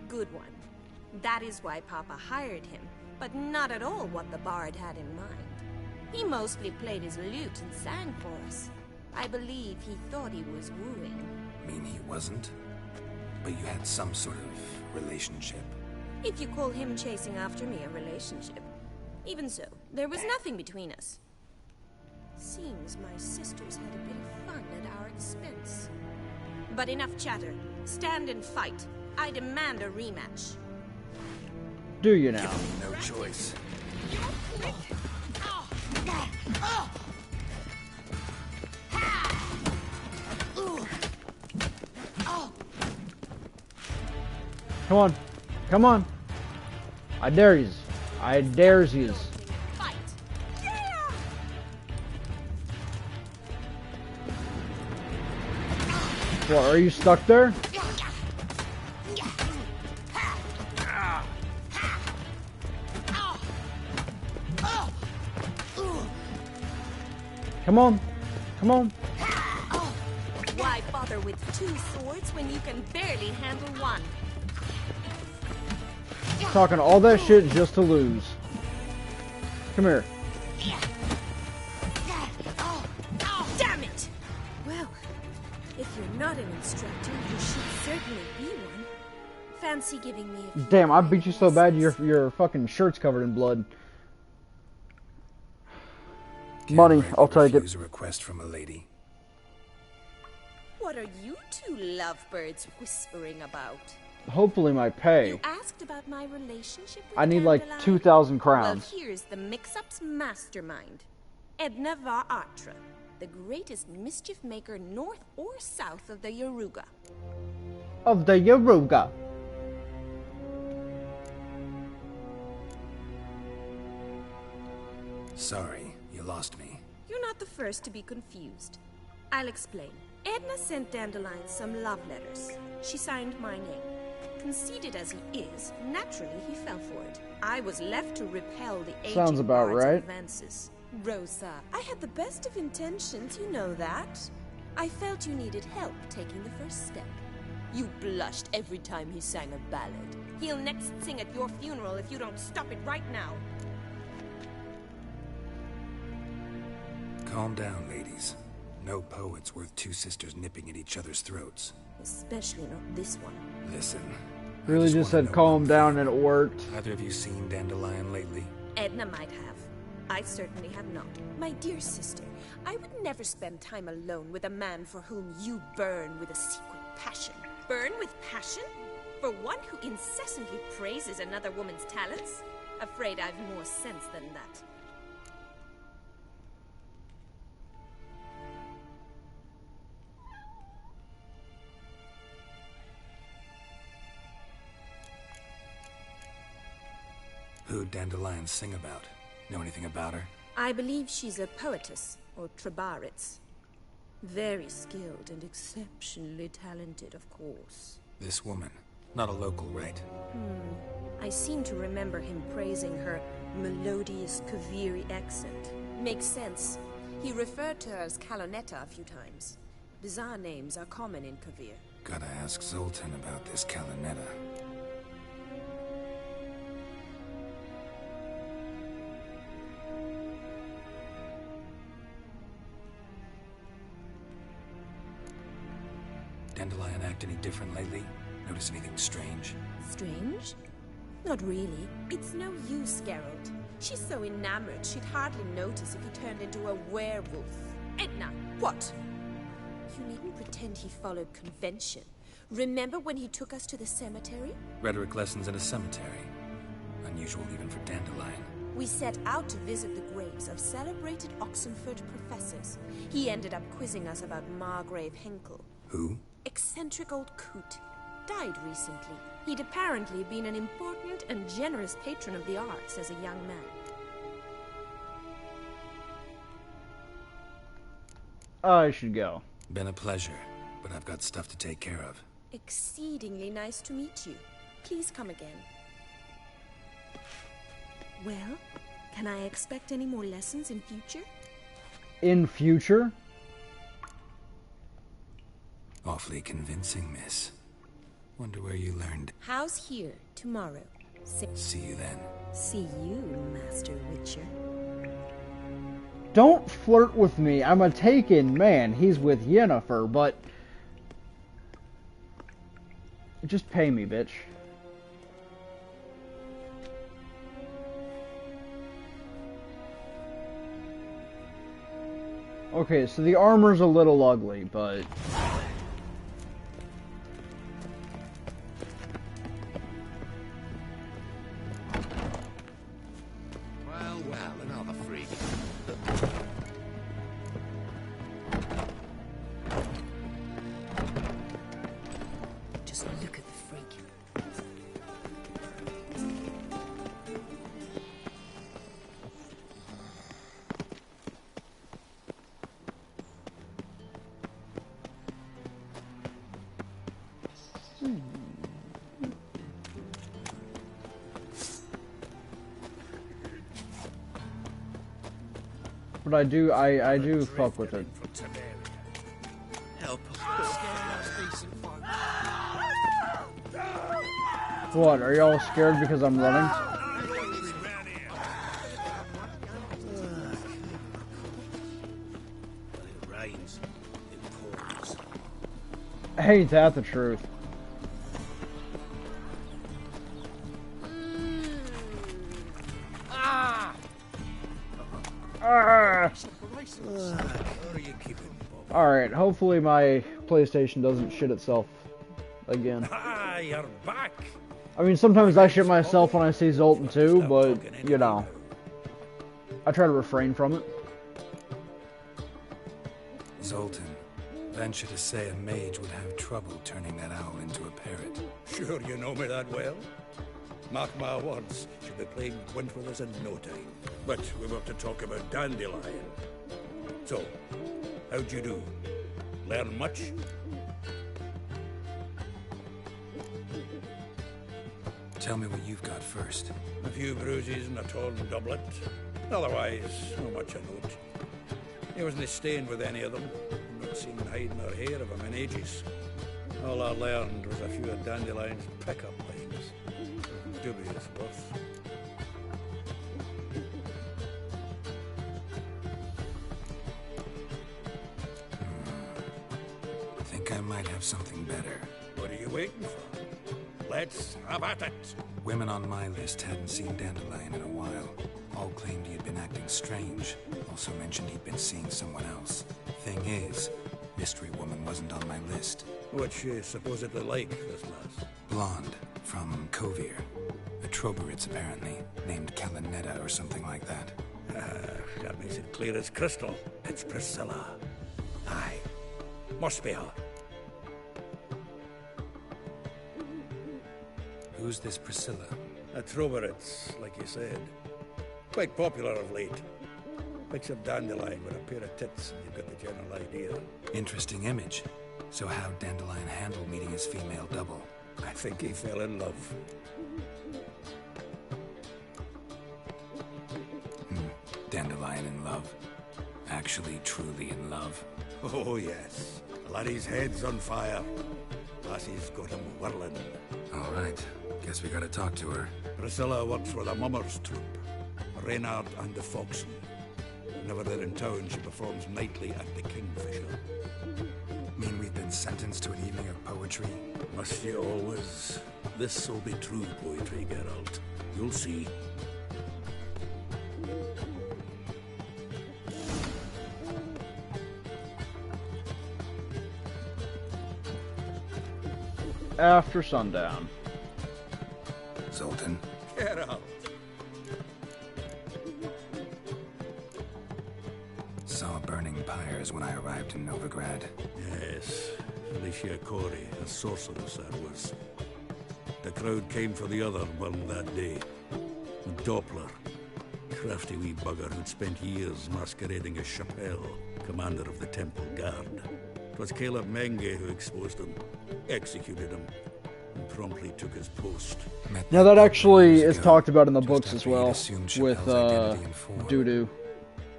Good one. That is why Papa hired him, but not at all what the bard had in mind. He mostly played his lute and sang for us. I believe he thought he was wooing. Mean he wasn't? But you had some sort of relationship. If you call him chasing after me a relationship. Even so, there was nothing between us. Seems my sisters had a bit of fun at our expense. But enough chatter. Stand and fight. I demand a rematch. Do you now? No choice. Come on. Come on. I dare yous. I dares yous. What, are you stuck there? Come on. Come on. Why bother with two swords when you can barely handle one? Talking all that shit just to lose. Come here. Damn it! Well, if you're not an instructor, you should certainly be one. Fancy giving me a... Damn, I beat you so bad your fucking shirt's covered in blood. Money, I'll take it. Refuse a request from a lady. What are you two lovebirds whispering about? Hopefully my pay. You asked about my relationship with I need like Dandelion? 2,000 crowns. Well, here's the mix-up's mastermind. Edna var Atra, the greatest mischief maker north or south of the Yaruga. Of the Yaruga. Sorry, you lost me. You're not the first to be confused. I'll explain. Edna sent Dandelion some love letters. She signed my name. Conceited as he is, naturally he fell for it. I was left to repel the aging Sounds about bard's right. advances. Rosa, I had the best of intentions, you know that. I felt you needed help taking the first step. You blushed every time he sang a ballad. He'll next sing at your funeral if you don't stop it right now. Calm down, ladies. No poet's worth two sisters nipping at each other's throats. Especially not this one. Listen. Really just said calm down and it worked. Either of you seen Dandelion lately? Edna might have. I certainly have not. My dear sister, I would never spend time alone with a man for whom you burn with a secret passion. Burn with passion? For one who incessantly praises another woman's talents? Afraid I've more sense than that. Who'd Dandelion sing about? Know anything about her? I believe she's a poetess, or Trebaritz. Very skilled and exceptionally talented, of course. This woman. Not a local, right? I seem to remember him praising her melodious Kaviri accent. Makes sense. He referred to her as Kalonetta a few times. Bizarre names are common in Kavir. Gotta ask Zoltan about this Kalonetta. Dandelion act any different lately? Notice anything strange? Strange? Not really. It's no use, Geralt. She's so enamored she'd hardly notice if he turned into a werewolf. Edna, what? You needn't pretend he followed convention. Remember when he took us to the cemetery? Rhetoric lessons in a cemetery. Unusual even for Dandelion. We set out to visit the graves of celebrated Oxenford professors. He ended up quizzing us about Margrave Henkel. Who? Eccentric old coot. Died recently. He'd apparently been an important and generous patron of the arts as a young man. I should go. Been a pleasure, but I've got stuff to take care of. Exceedingly nice to meet you. Please come again. Well, can I expect any more lessons in future? In future? Awfully convincing, miss. Wonder where you learned. How's here tomorrow? See you then. See you, Master Witcher. Don't flirt with me. I'm a taken man. He's with Yennefer, but... just pay me, bitch. Okay, so the armor's a little ugly, but... Well, another freak. Just look at the freak. But I do fuck with it. What, are y'all scared because I'm running? It rains. It pours. Ain't that the truth? Alright, hopefully my PlayStation doesn't shit itself again. Ah, you're back. I mean, sometimes I shit myself when I see Zoltan too, but, you know, I try to refrain from it. Zoltan, venture to say a mage would have trouble turning that owl into a parrot. Sure you know me that well? Mark my words, she'll be playing Gwent with us in no time. But we were to talk about Dandelion. So, how'd you do? Learn much? Tell me what you've got first. A few bruises and a torn doublet. Otherwise, not much a note. He wasn't staying with any of them. Not seen hide nor hair of him in ages. All I learned was a few of Dandelion's pickup lines. Dubious worth. I think I might have something better. What are you waiting for? Let's have at it. Women on my list hadn't seen Dandelion in a while. All claimed he had been acting strange. Also mentioned he'd been seeing someone else. Thing is, Mystery Woman wasn't on my list. What's she supposedly like, this lass? Blonde, from Kovir. A Troberitz, apparently, named Kalinetta or something like that. That makes it clear as crystal. It's Priscilla. Aye. Must be her. Who's this Priscilla? A Troberitz, like you said. Quite popular of late. Picks up Dandelion with a pair of tits, and you've got the general idea. Interesting image. So how'd Dandelion handle meeting his female double? I think he fell in love. Dandelion in love. Actually, truly in love. Oh, yes. Laddie's head's on fire. Lassie's got him whirling. All right. Guess we gotta talk to her. Priscilla works for the Mummers troupe. Reynard and the Foxen. Whenever they're in town, she performs nightly at the Kingfisher. Mean we've been sentenced to an evening of poetry? Must you always? This'll be true poetry, Geralt. You'll see. After sundown. Zoltan. Geralt. Saw burning pyres when I arrived in Novigrad. Yes. Alicia Corey, a sorceress that was. The crowd came for the other one that day. Doppler. Crafty wee bugger who'd spent years masquerading as Chappelle, commander of the Temple Guard. It was Caleb Menge who exposed him, executed him, and promptly took his post. Now that actually is talked about in the books as well, with Dudu.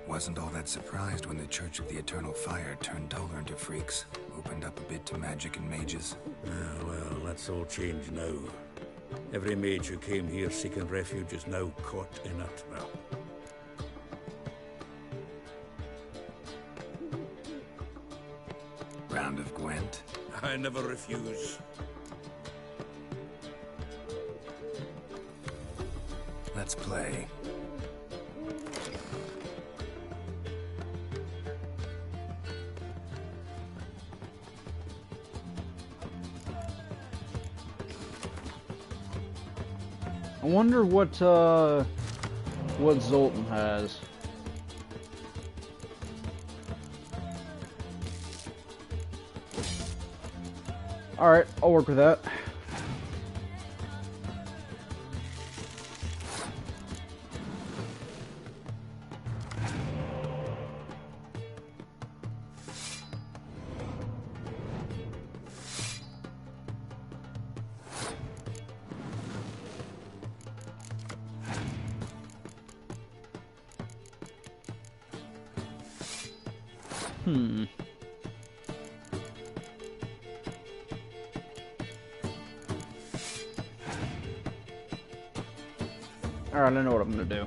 Wasn't all that surprised when the Church of the Eternal Fire turned Toller into freaks, opened up a bit to magic and mages. Well, that's all changed now. Every mage who came here seeking refuge is now caught in a trap. Round of Gwent. I never refuse. Let's play. I wonder what Zoltan has. Alright, I'll work with that. Alright, I know what I'm gonna do.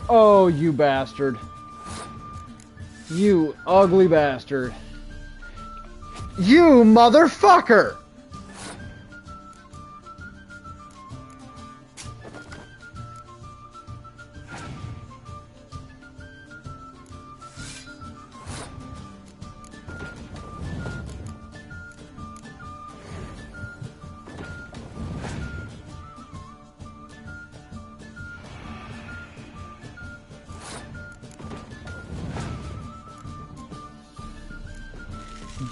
Oh, you bastard. You ugly bastard. You motherfucker!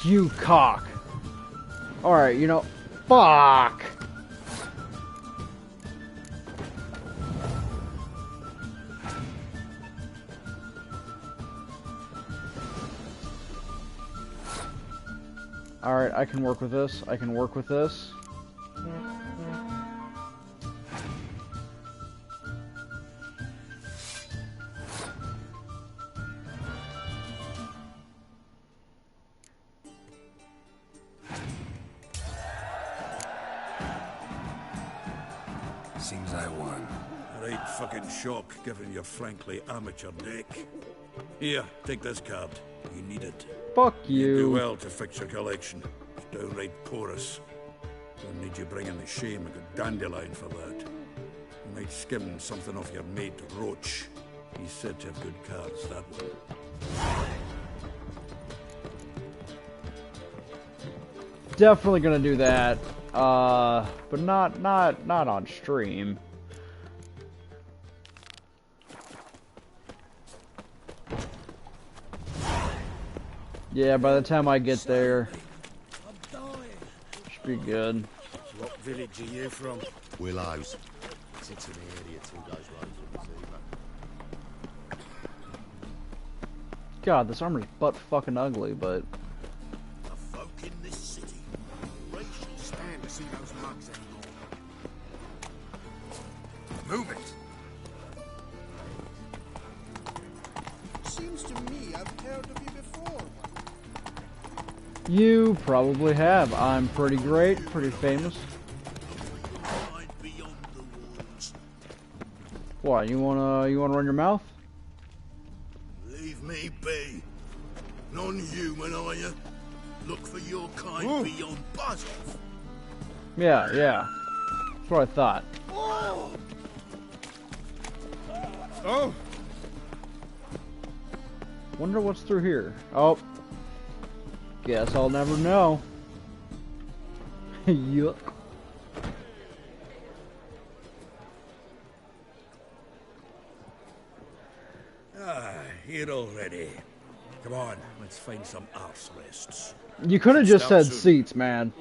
You cock. Alright, you know, fuck. Alright, I can work with this. I can work with this. Seems I won. Right fucking shock, given your frankly amateur deck. Here, take this card. You need it. Fuck You do you. well to fix your collection. It's downright porous. Don't need you bringing the shame of a dandelion for that. You might skim something off your mate, Roach. He's said to have good cards, that one. Definitely gonna do that. But not on stream. Yeah, by the time I get there, should be good. What village are you from? Willows. Sits in the area 2 days road from the sea, God, this armor's butt fucking ugly, but The folk in this city. Racial stand to see those mugs anymore. Move it! Seems to me I've heard of you before. you probably have. I'm pretty great, pretty famous. What, you wanna run your mouth? Leave me be. Non-human, are you? Look for your kind beyond buzz-off. Yeah. That's what I thought. Oh! Wonder what's through here. Oh. Guess I'll never know. Yuck. Here already. Come on, let's find some arse rests. You could have just Start said soon. seats, man.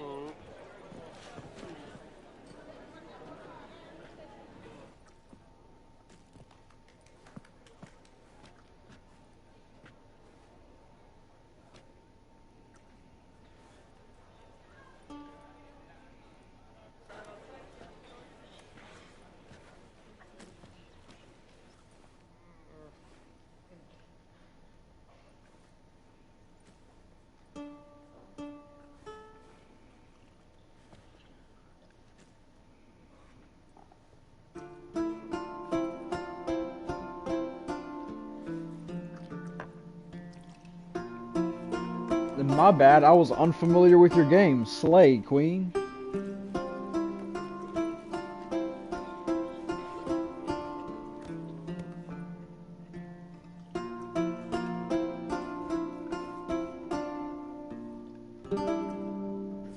My bad, I was unfamiliar with your game. Slay, Queen.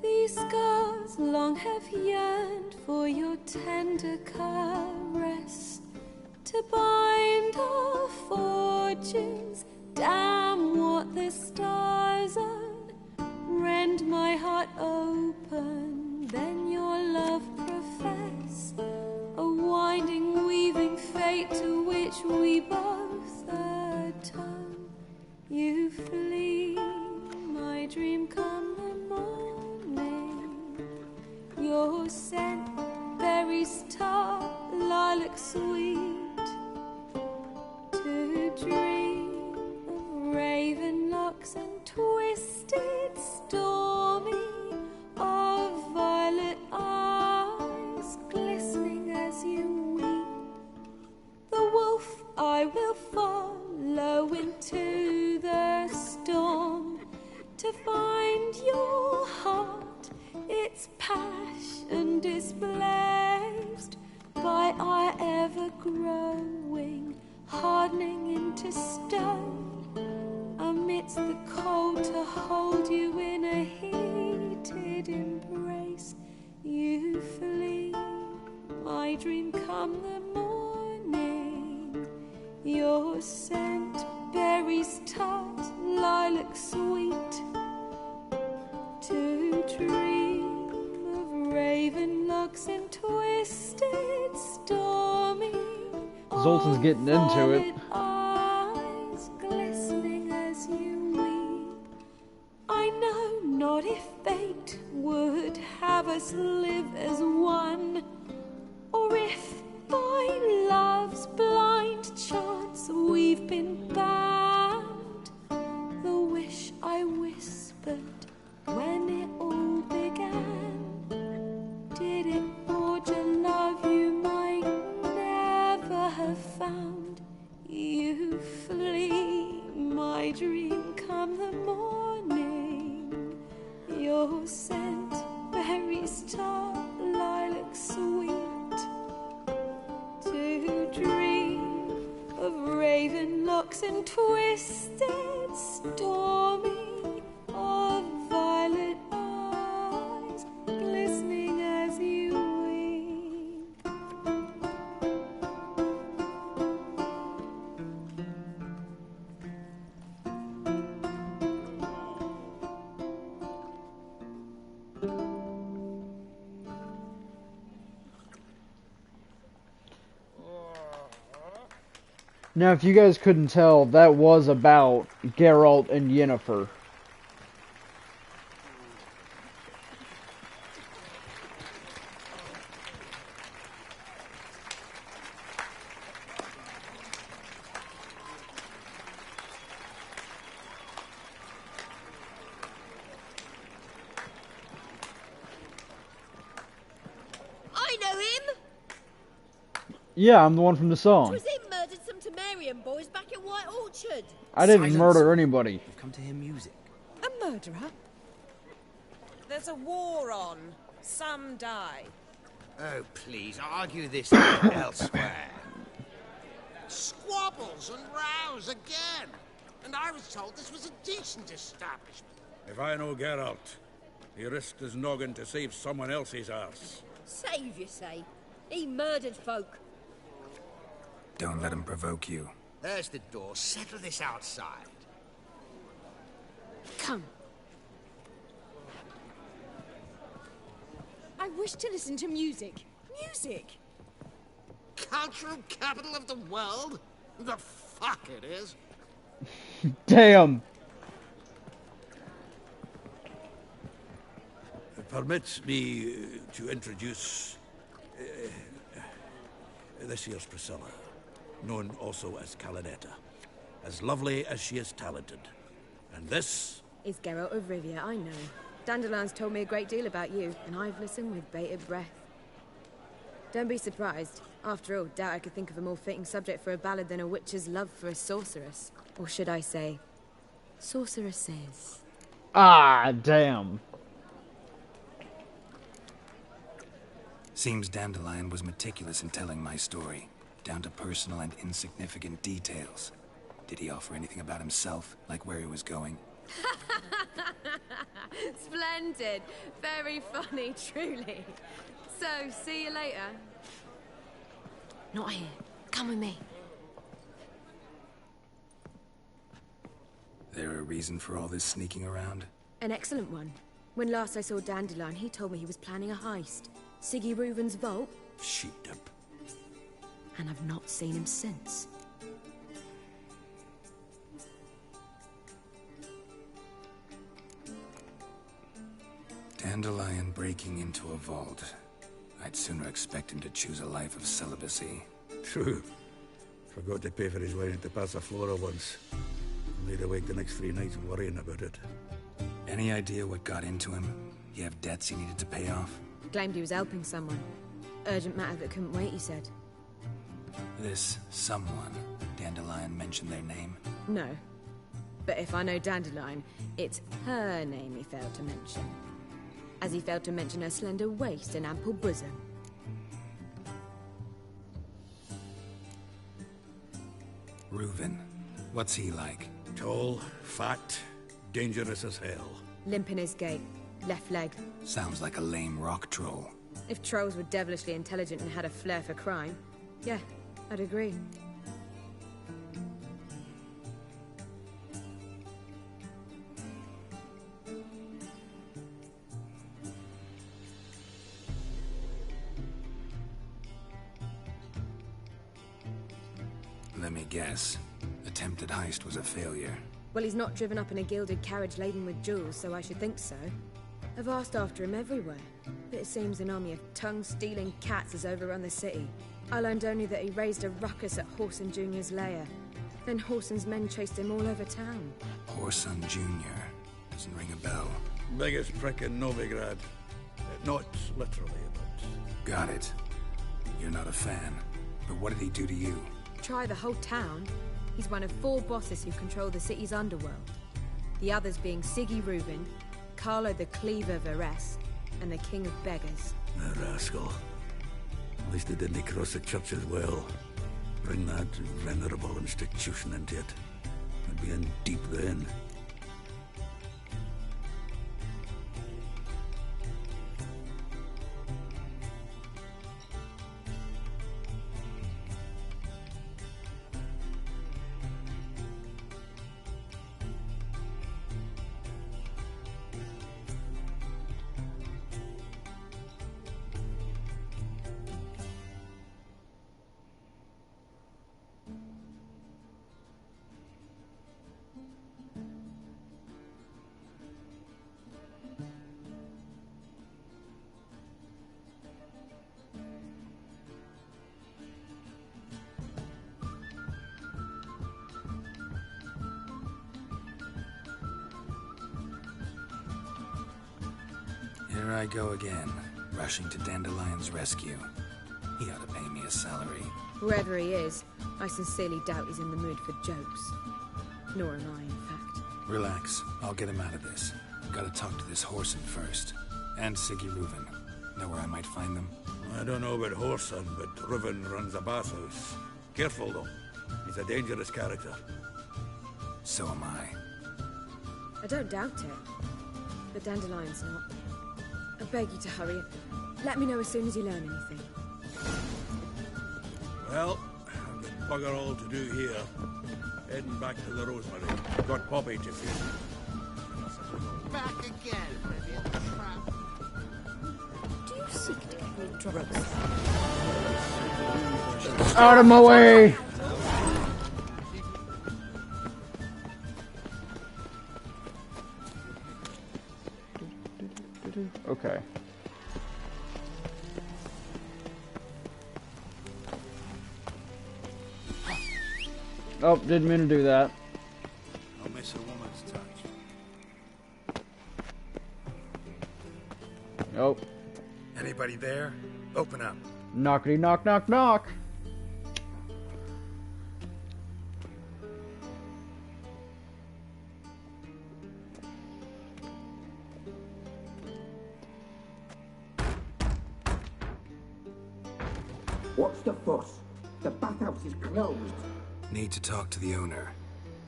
These scars long have yearned for your tender caress, to bind our fortunes. Damn what the stars are. Rend my heart open, then your love profess, a winding, weaving fate to which we both atone. You flee, my dream come the morning. Your scent, berries tart, lilac sweet, to dream of raven locks and twisted stormy, of violet eyes glistening as you weep. The wolf I will follow into the storm, to find your heart, its passion displaced by our ever-growing, hardening into stone. Amidst the cold, to hold you in a heated embrace. You flee, my dream come the morning. Your scent, berries tart, lilac sweet, raven locks and twisted, stormy. Zoltan's getting into it. Eyes glistening as you weep. I know not if fate would have us live as one, or if by love's blind chance we've been bound. The wish I whispered when it all began, did it forge a love you might never have found? You flee my dream come the morning, your scent berries tart, lilac sweet, to dream of raven locks and twisted, stormy, of violet eyes glistening as you weep. Now, if you guys couldn't tell, that was about Geralt and Yennefer. I know him! Yeah, I'm the one from the song. 'Twas him murdered some Temerian boys back at White Orchard. I didn't murder anybody. You've come to hear music. A murderer? There's a war on. Some die. Oh, please, argue this elsewhere. Squabbles and rows again. And I was told this was a decent establishment. If I know Geralt, he risked his noggin to save someone else's arse. Save, you say? He murdered folk. Don't let him provoke you. There's the door. Settle this outside. Come. I wish to listen to music. Music! Cultural capital of the world? The fuck it is. Damn. Permit me to introduce this here's Priscilla, known also as Calinetta, as lovely as she is talented. And this is Geralt of Rivia, I know. Dandelion's told me a great deal about you, and I've listened with bated breath. Don't be surprised. After all, doubt I could think of a more fitting subject for a ballad than a witch's love for a sorceress. Or should I say, sorceresses. Ah, damn. Seems Dandelion was meticulous in telling my story, down to personal and insignificant details. Did he offer anything about himself, like where he was going? Splendid. Very funny, truly. So, see you later. Not here. Come with me. There a reason for all this sneaking around? An excellent one. When last I saw Dandelion, he told me he was planning a heist. Siggy Reuven's vault. Sheep-dip. And I've not seen him since. Dandelion breaking into a vault. I'd sooner expect him to choose a life of celibacy. True. Forgot to pay for his way into Passiflora once. Laid awake the next 3 nights worrying about it. Any idea what got into him? You have debts he needed to pay off? Claimed he was helping someone. Urgent matter that couldn't wait, he said. This someone, Dandelion mentioned their name? No. But if I know Dandelion, it's her name he failed to mention. As he failed to mention her slender waist and ample bosom. Reuven. What's he like? Tall, fat, dangerous as hell. Limp in his gait. Left leg. Sounds like a lame rock troll. If trolls were devilishly intelligent and had a flair for crime, yeah, I'd agree. Let me guess. Attempted heist was a failure. Well, he's not driven up in a gilded carriage laden with jewels, so I should think so. I've asked after him everywhere, but it seems an army of tongue-stealing cats has overrun the city. I learned only that he raised a ruckus at Whoreson Jr.'s lair. Then Whoreson's men chased him all over town. Whoreson Jr. Doesn't ring a bell. Biggest prick in Novigrad. Not literally, but... Got it. You're not a fan. But what did he do to you? Try the whole town. He's one of 4 bosses who control the city's underworld. The others being Siggy Reuben, Carlo the Cleaver Varese, and the King of Beggars. The rascal. At least he didn't cross the church as well. Bring that venerable institution into it. I'd be in deep then. Here I go again, rushing to Dandelion's rescue. He ought to pay me a salary. Whoever he is, I sincerely doubt he's in the mood for jokes. Nor am I, in fact. Relax, I'll get him out of this. Gotta talk to this Whoreson first. And Siggy Reuben. Know where I might find them? I don't know about Whoreson, but Reuben runs a bathhouse. Careful, though. He's a dangerous character. So am I. I don't doubt it. But Dandelion's not. I beg you to hurry. Let me know as soon as you learn anything. Well, I've got bugger all to do here. Heading back to the Rosemary. Got Poppy to feed. Back again, Vivian Trap. Do you seek to get me drugs? Out of my way! Okay. Oh, didn't mean to do that. I'll miss a woman's touch. Nope. Anybody there? Open up. Knockety knock knock knock. What's the fuss? The bathhouse is closed. Need to talk to the owner.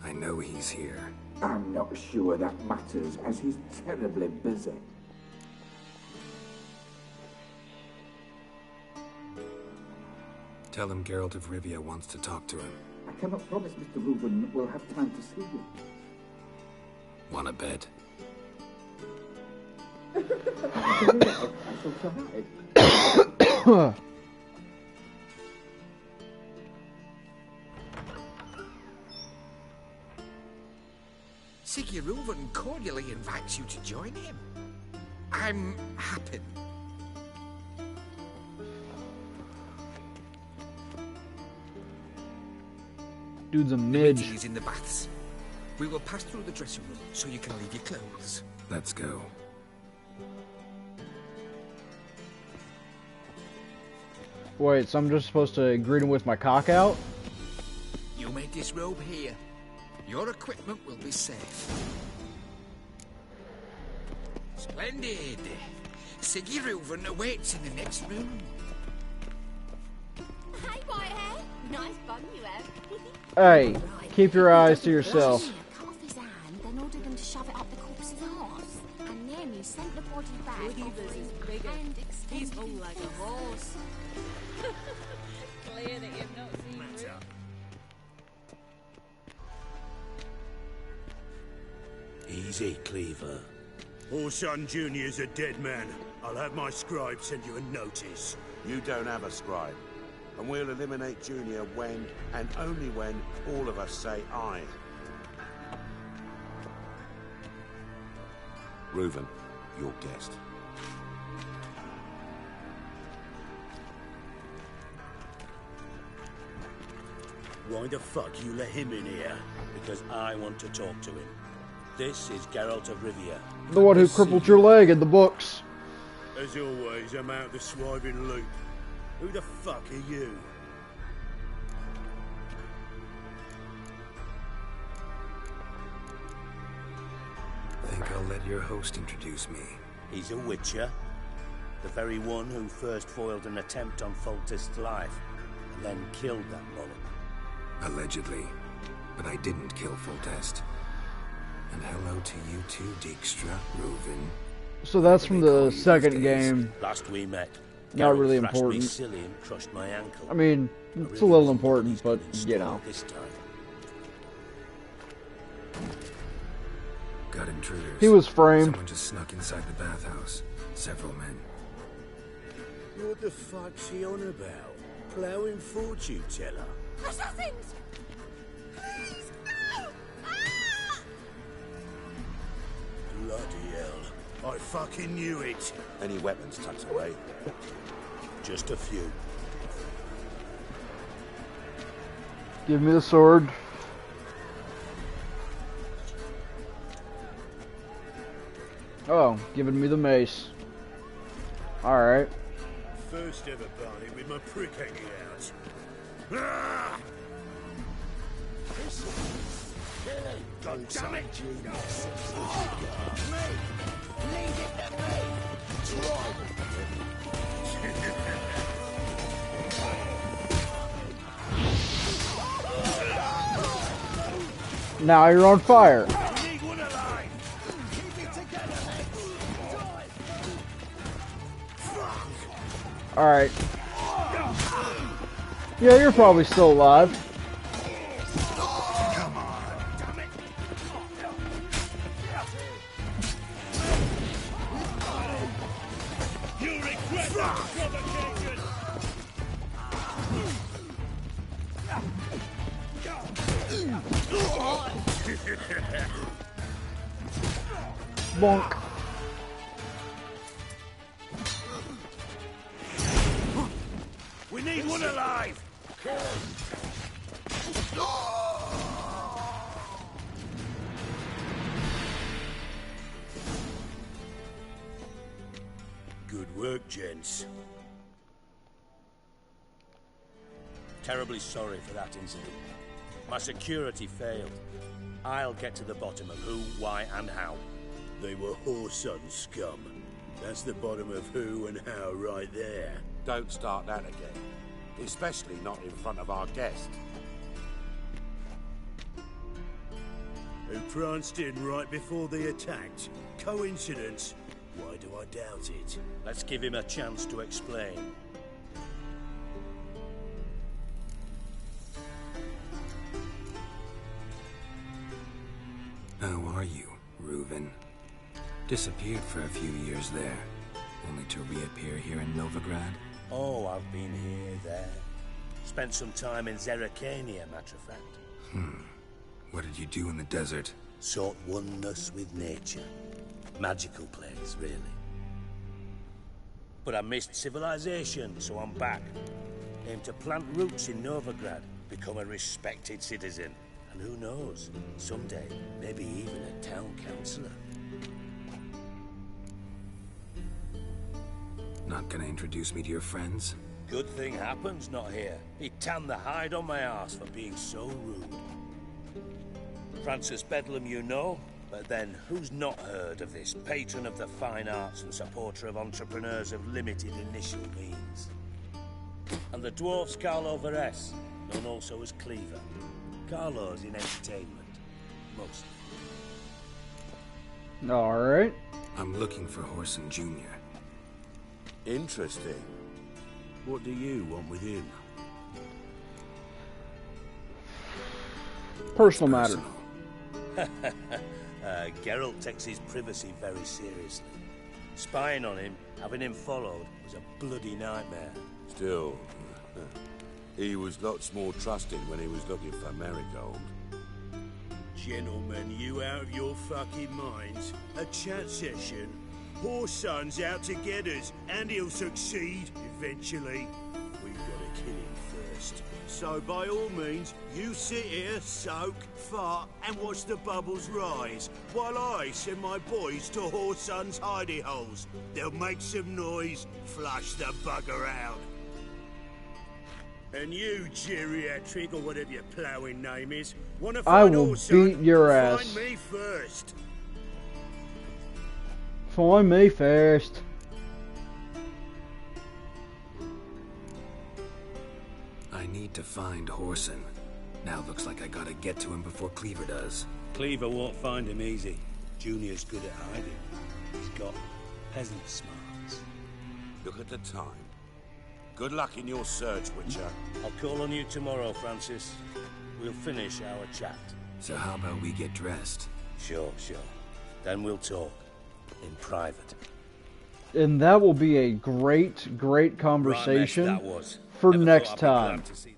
I know he's here. I'm not sure that matters, as he's terribly busy. Tell him Geralt of Rivia wants to talk to him. I cannot promise Mr. Reuben will have time to see you. Wanna bet? I shall try. Siggy Reuben cordially invites you to join him. I'm happy. Dude's a midge. He's in the baths. We will pass through the dressing room so you can leave your clothes. Let's go. Wait, so I'm just supposed to greet him with my cock out? You may disrobe here. Your equipment will be safe. Splendid. Siggy Reuben awaits in the next room. Hey, Whitehair. Nice bum you have. Hey, keep your eyes to yourself. Cut off his hand, then ordered them to shove it up the corpse's arse. And then he sent the body back. Woodiever's is bigger. He's hung like a horse. Clear that you've not seen Reuben. Easy, Cleaver. Whoreson Jr. is a dead man. I'll have my scribe send you a notice. You don't have a scribe. And we'll eliminate Junior when, and only when, all of us say aye. Reuven, your guest. Why the fuck you let him in here? Because I want to talk to him. This is Geralt of Rivia. The one who crippled your leg in the books. As always, I'm out the swiving loop. Who the fuck are you? I think I'll let your host introduce me. He's a witcher. The very one who first foiled an attempt on Foltest's life, and then killed that Mullen. Allegedly. But I didn't kill Foltest. And hello to you too, Dijkstra, Reuven. So that's from the second game. Last we met, Not Geralt really thrashed me important. silly and crushed my ankle. I mean, it's a little important, but you know. This time. Got intruders. He was framed. Someone just snuck inside the bathhouse. Several men. What the fuck's he on about? Plowing fortune teller? Assassins! Please, no! Bloody hell. I fucking knew it. Any weapons tucked away? Just a few. Give me the sword. Oh, giving me the mace. Alright. First ever party with my prick hanging out. Ah! God damn it! Leave it to me! Now you're on fire. Alright. Yeah, you're probably still alive. Bonk. We need one alive! Good work, gents. Terribly sorry for that incident. My security failed. I'll get to the bottom of who, why, and how. They were whoreson scum. That's the bottom of who and how right there. Don't start that again. Especially not in front of our guest. Who pranced in right before they attacked. Coincidence? Why do I doubt it? Let's give him a chance to explain. How are you, Reuven? Disappeared for a few years there, only to reappear here in Novigrad? Oh, I've been here, there. Spent some time in Zerrikania, matter of fact. What did you do in the desert? Sought oneness with nature. Magical place, really. But I missed civilization, so I'm back. Aim to plant roots in Novigrad, become a respected citizen. And who knows, someday, maybe even a town councillor. Not gonna introduce me to your friends? Good thing happens not here. He tanned the hide on my arse for being so rude. Francis Bedlam you know, but then who's not heard of this patron of the fine arts and supporter of entrepreneurs of limited initial means? And the dwarf's Carlo Veres, known also as Cleaver. Carlo's in entertainment, mostly. Alright. I'm looking for Whoreson Jr. Interesting. What do you want with him? Personal matter. Geralt takes his privacy very seriously. Spying on him, having him followed, was a bloody nightmare. Still, He was lots more trusted when he was looking for Marigold. Gentlemen, you out of your fucking minds? A chat session? Whoreson's out to get us, and he'll succeed eventually. We've got to kill him first. So by all means, you sit here, soak, fart, and watch the bubbles rise, while I send my boys to Whoreson's hidey holes. They'll make some noise, flush the bugger out. And you, geriatric, or whatever your ploughing name is, wanna I find will Whoreson? beat your ass. Find me first. Find me first. I need to find Whoreson. Now looks like I gotta get to him before Cleaver does. Cleaver won't find him easy. Junior's good at hiding. He's got peasant smarts. Look at the time. Good luck in your search, Witcher. I'll call on you tomorrow, Francis. We'll finish our chat. So how about we get dressed? Sure. Then we'll talk. In private. And that will be a great conversation that was. for Never next thought I'd be time. glad to see.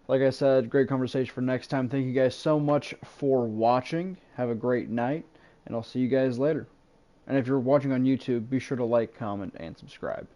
Like I said, great conversation for next time. Thank you guys so much for watching. Have a great night, and I'll see you guys later. And if you're watching on YouTube, be sure to like, comment, and subscribe.